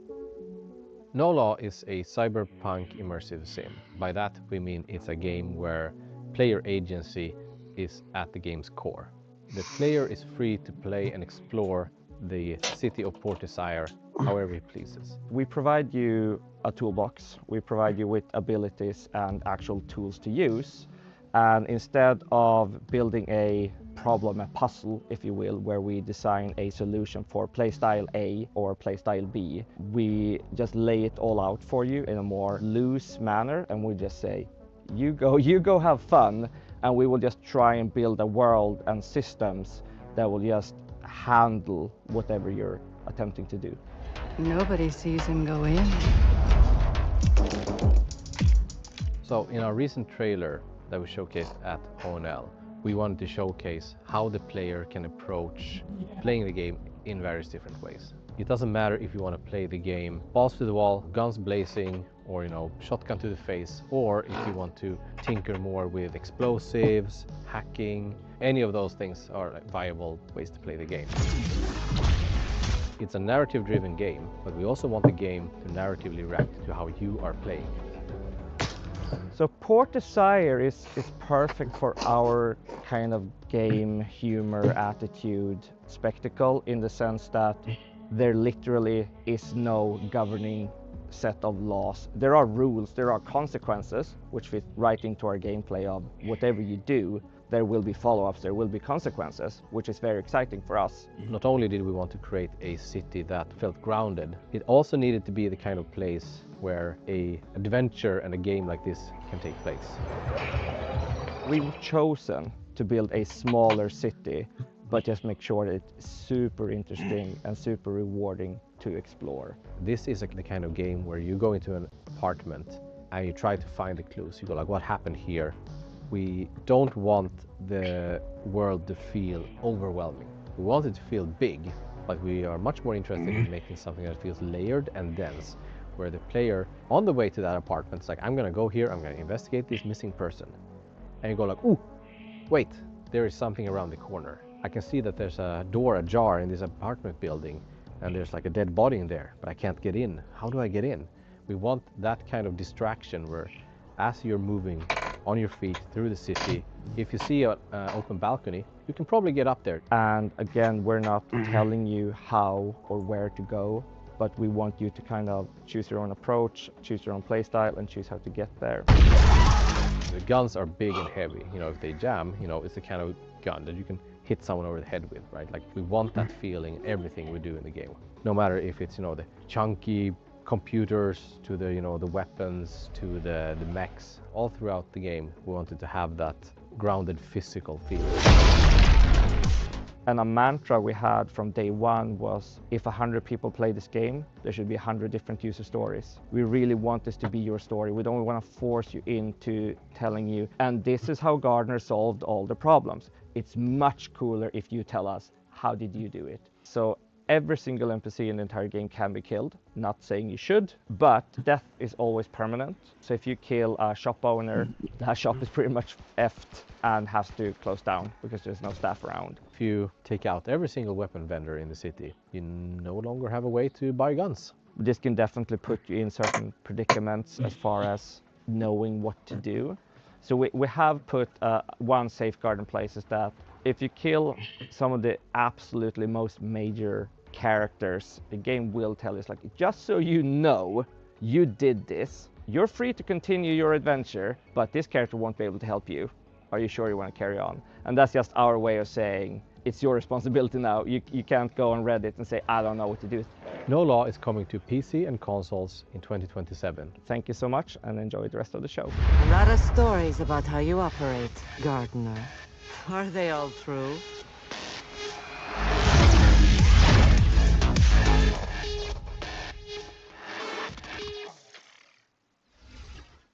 No Law is a cyberpunk immersive sim. By that we mean it's a game where player agency is at the game's core. The player is free to play and explore the city of Port Desire however he pleases. We provide you a toolbox, we provide you with abilities and actual tools to use. And instead of building a problem, a puzzle, if you will, where we design a solution for playstyle A or playstyle B, we just lay it all out for you in a more loose manner, and we just say, you go have fun, and we will just try and build a world and systems that will just handle whatever you're attempting to do. Nobody sees him go in. So in our recent trailer that we showcased at ONL, we wanted to showcase how the player can approach playing the game in various different ways. It doesn't matter if you want to play the game balls to the wall, guns blazing, or shotgun to the face, or if you want to tinker more with explosives, hacking. Any of those things are viable ways to play the game. It's a narrative-driven game, but we also want the game to narratively react to how you are playing. So Port Desire is perfect for our kind of game, humor, attitude, spectacle, in the sense that there literally is no governing set of laws. There are rules, there are consequences, which fit right into our gameplay of whatever you do, there will be follow-ups, there will be consequences, which is very exciting for us. Not only did we want to create a city that felt grounded, it also needed to be the kind of place where an adventure and a game like this can take place. We've chosen to build a smaller city, but just make sure that it's super interesting and super rewarding to explore. This is the kind of game where you go into an apartment and you try to find the clues. You go like, what happened here? We don't want the world to feel overwhelming. We want it to feel big, but we are much more interested in making something that feels layered and dense, where the player on the way to that apartment is like, I'm gonna go here, I'm gonna investigate this missing person. And you go like, ooh, wait, there is something around the corner. I can see that there's a door ajar in this apartment building, and there's like a dead body in there, but I can't get in. How do I get in? We want that kind of distraction where as you're moving on your feet through the city, if you see an open balcony, you can probably get up there. And again, we're not telling you how or where to go, but we want you to kind of choose your own approach, choose your own playstyle, and choose how to get there. The guns are big and heavy. If they jam, it's the kind of gun that you can hit someone over the head with, right? Like, we want that feeling in everything we do in the game. No matter if it's, the chunky computers to the, the weapons to the mechs. All throughout the game, we wanted to have that grounded physical feel. And a mantra we had from day one was, if 100 people play this game, there should be 100 different user stories. We really want this to be your story. We don't want to force you into telling you, and this is how Gardner solved all the problems. It's much cooler if you tell us, how did you do it? So every single NPC in the entire game can be killed. Not saying you should, but death is always permanent. So if you kill a shop owner, that shop is pretty much effed and has to close down because there's no staff around. If you take out every single weapon vendor in the city, you no longer have a way to buy guns. This can definitely put you in certain predicaments as far as knowing what to do. So we have put one safeguard in place, is that if you kill some of the absolutely most major characters, the game will tell you, it's like, just so you know, you did this. You're free to continue your adventure, but this character won't be able to help you. Are you sure you want to carry on? And that's just our way of saying, it's your responsibility now. You can't go on Reddit and say, I don't know what to do. No Law is coming to PC and consoles in 2027. Thank you so much, and enjoy the rest of the show. A lot of stories about how you operate, Gardner. Are they all true?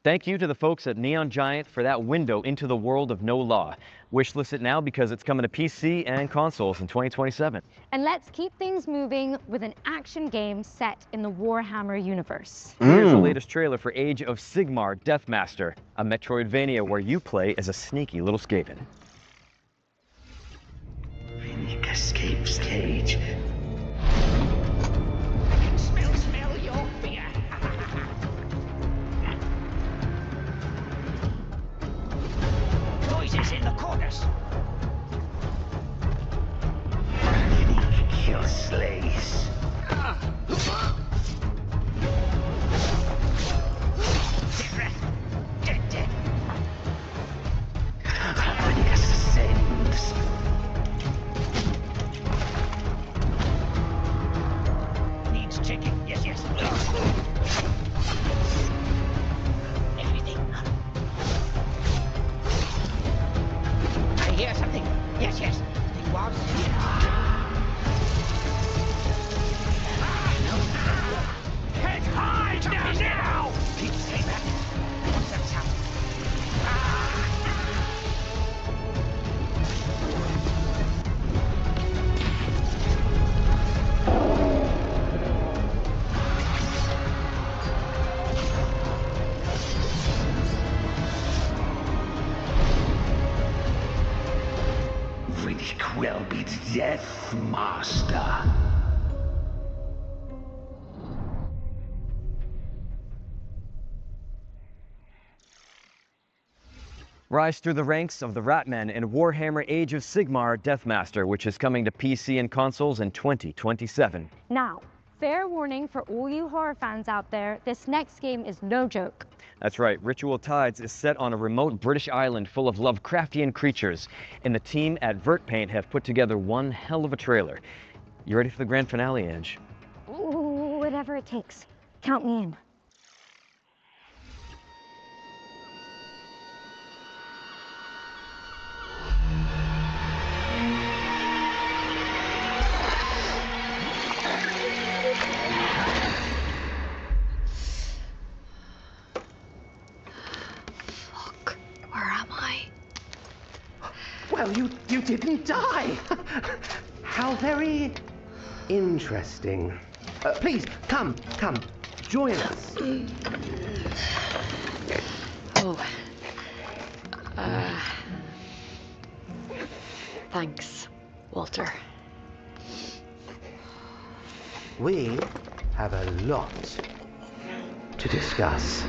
Thank you to the folks at Neon Giant for that window into the world of no law. Wishlist it now because it's coming to PC and consoles in 2027. And let's keep things moving with an action game set in the Warhammer universe. Here's the latest trailer for Age of Sigmar Deathmaster, a Metroidvania where you play as a sneaky little Skaven. Unique escapes cage. Smell your fear. Noises in the corners. Unique kill slays. Dead. Unique ascends. Needs checking. Yes. Everything. I hear something. Yes. It was here. Head high now! Please stay back. What's that sound? Riddick will be the Death Master. Rise through the ranks of the Ratmen in Warhammer Age of Sigmar Deathmaster, which is coming to PC and consoles in 2027. Now, fair warning for all you horror fans out there, this next game is no joke. That's right, Ritual Tides is set on a remote British island full of Lovecraftian creatures, and the team at Vertpaint have put together one hell of a trailer. You ready for the grand finale, Ange? Ooh, whatever it takes. Count me in. Where am I? Well, you didn't die. How very interesting. Please, come, join us. Thanks, Walter. We have a lot to discuss.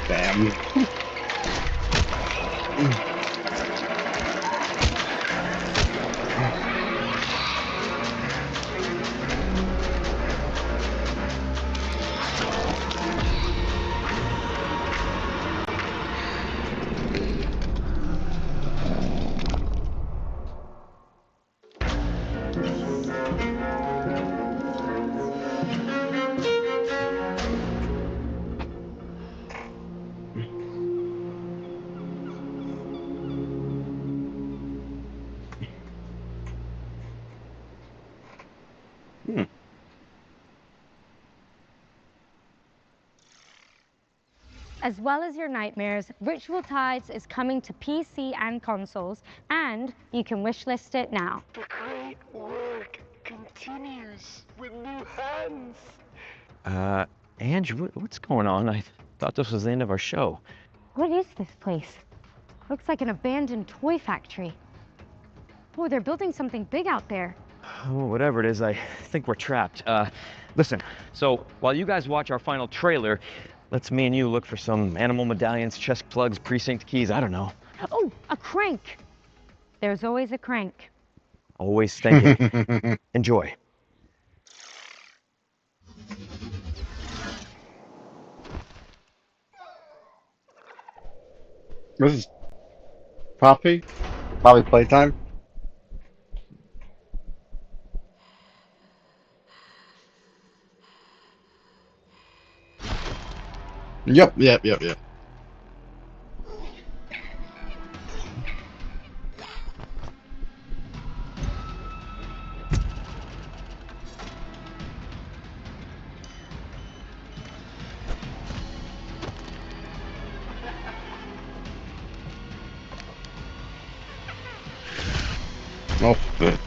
Damn. As well as your nightmares, Ritual Tides is coming to PC and consoles, and you can wishlist it now. The great work continues with new hands. Ange, what's going on? I thought this was the end of our show. What is this place? Looks like an abandoned toy factory. Oh, they're building something big out there. Oh, whatever it is, I think we're trapped. Listen, so while you guys watch our final trailer, let's me and you look for some animal medallions, chest plugs, precinct keys, I don't know. Oh, a crank. There's always a crank. Always thinking. Enjoy. This is Poppy? Poppy playtime? Yep. Oh, good.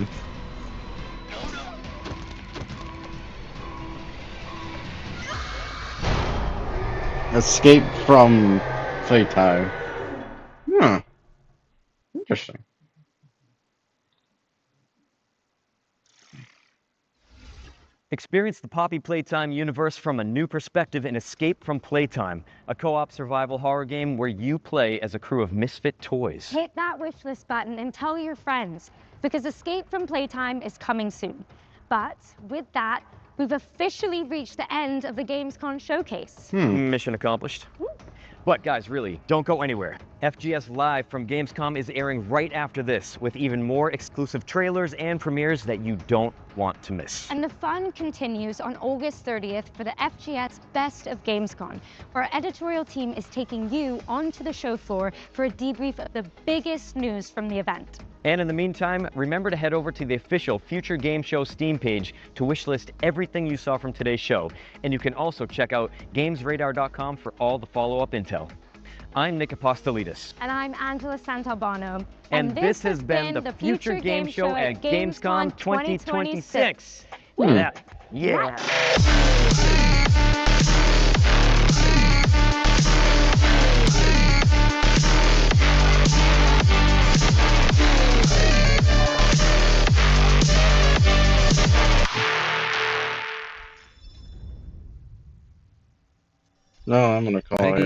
Escape from playtime. Huh. Interesting. Experience the Poppy Playtime universe from a new perspective in Escape from Playtime, a co-op survival horror game where you play as a crew of misfit toys. Hit that wishlist button and tell your friends, because Escape from Playtime is coming soon. But with that, we've officially reached the end of the Gamescom showcase. Mission accomplished. But guys, really, don't go anywhere. FGS Live from Gamescom is airing right after this, with even more exclusive trailers and premieres that you don't want to miss. And the fun continues on August 30th for the FGS Best of Gamescom, where our editorial team is taking you onto the show floor for a debrief of the biggest news from the event. And in the meantime, remember to head over to the official Future Game Show Steam page to wishlist everything you saw from today's show. And you can also check out GamesRadar.com for all the follow-up intel. I'm Nick Apostolidis. And I'm Angela Santalbano. And this has been the Future Game Show at Gamescom 2026. Look at that. Yeah. No, I'm gonna call you.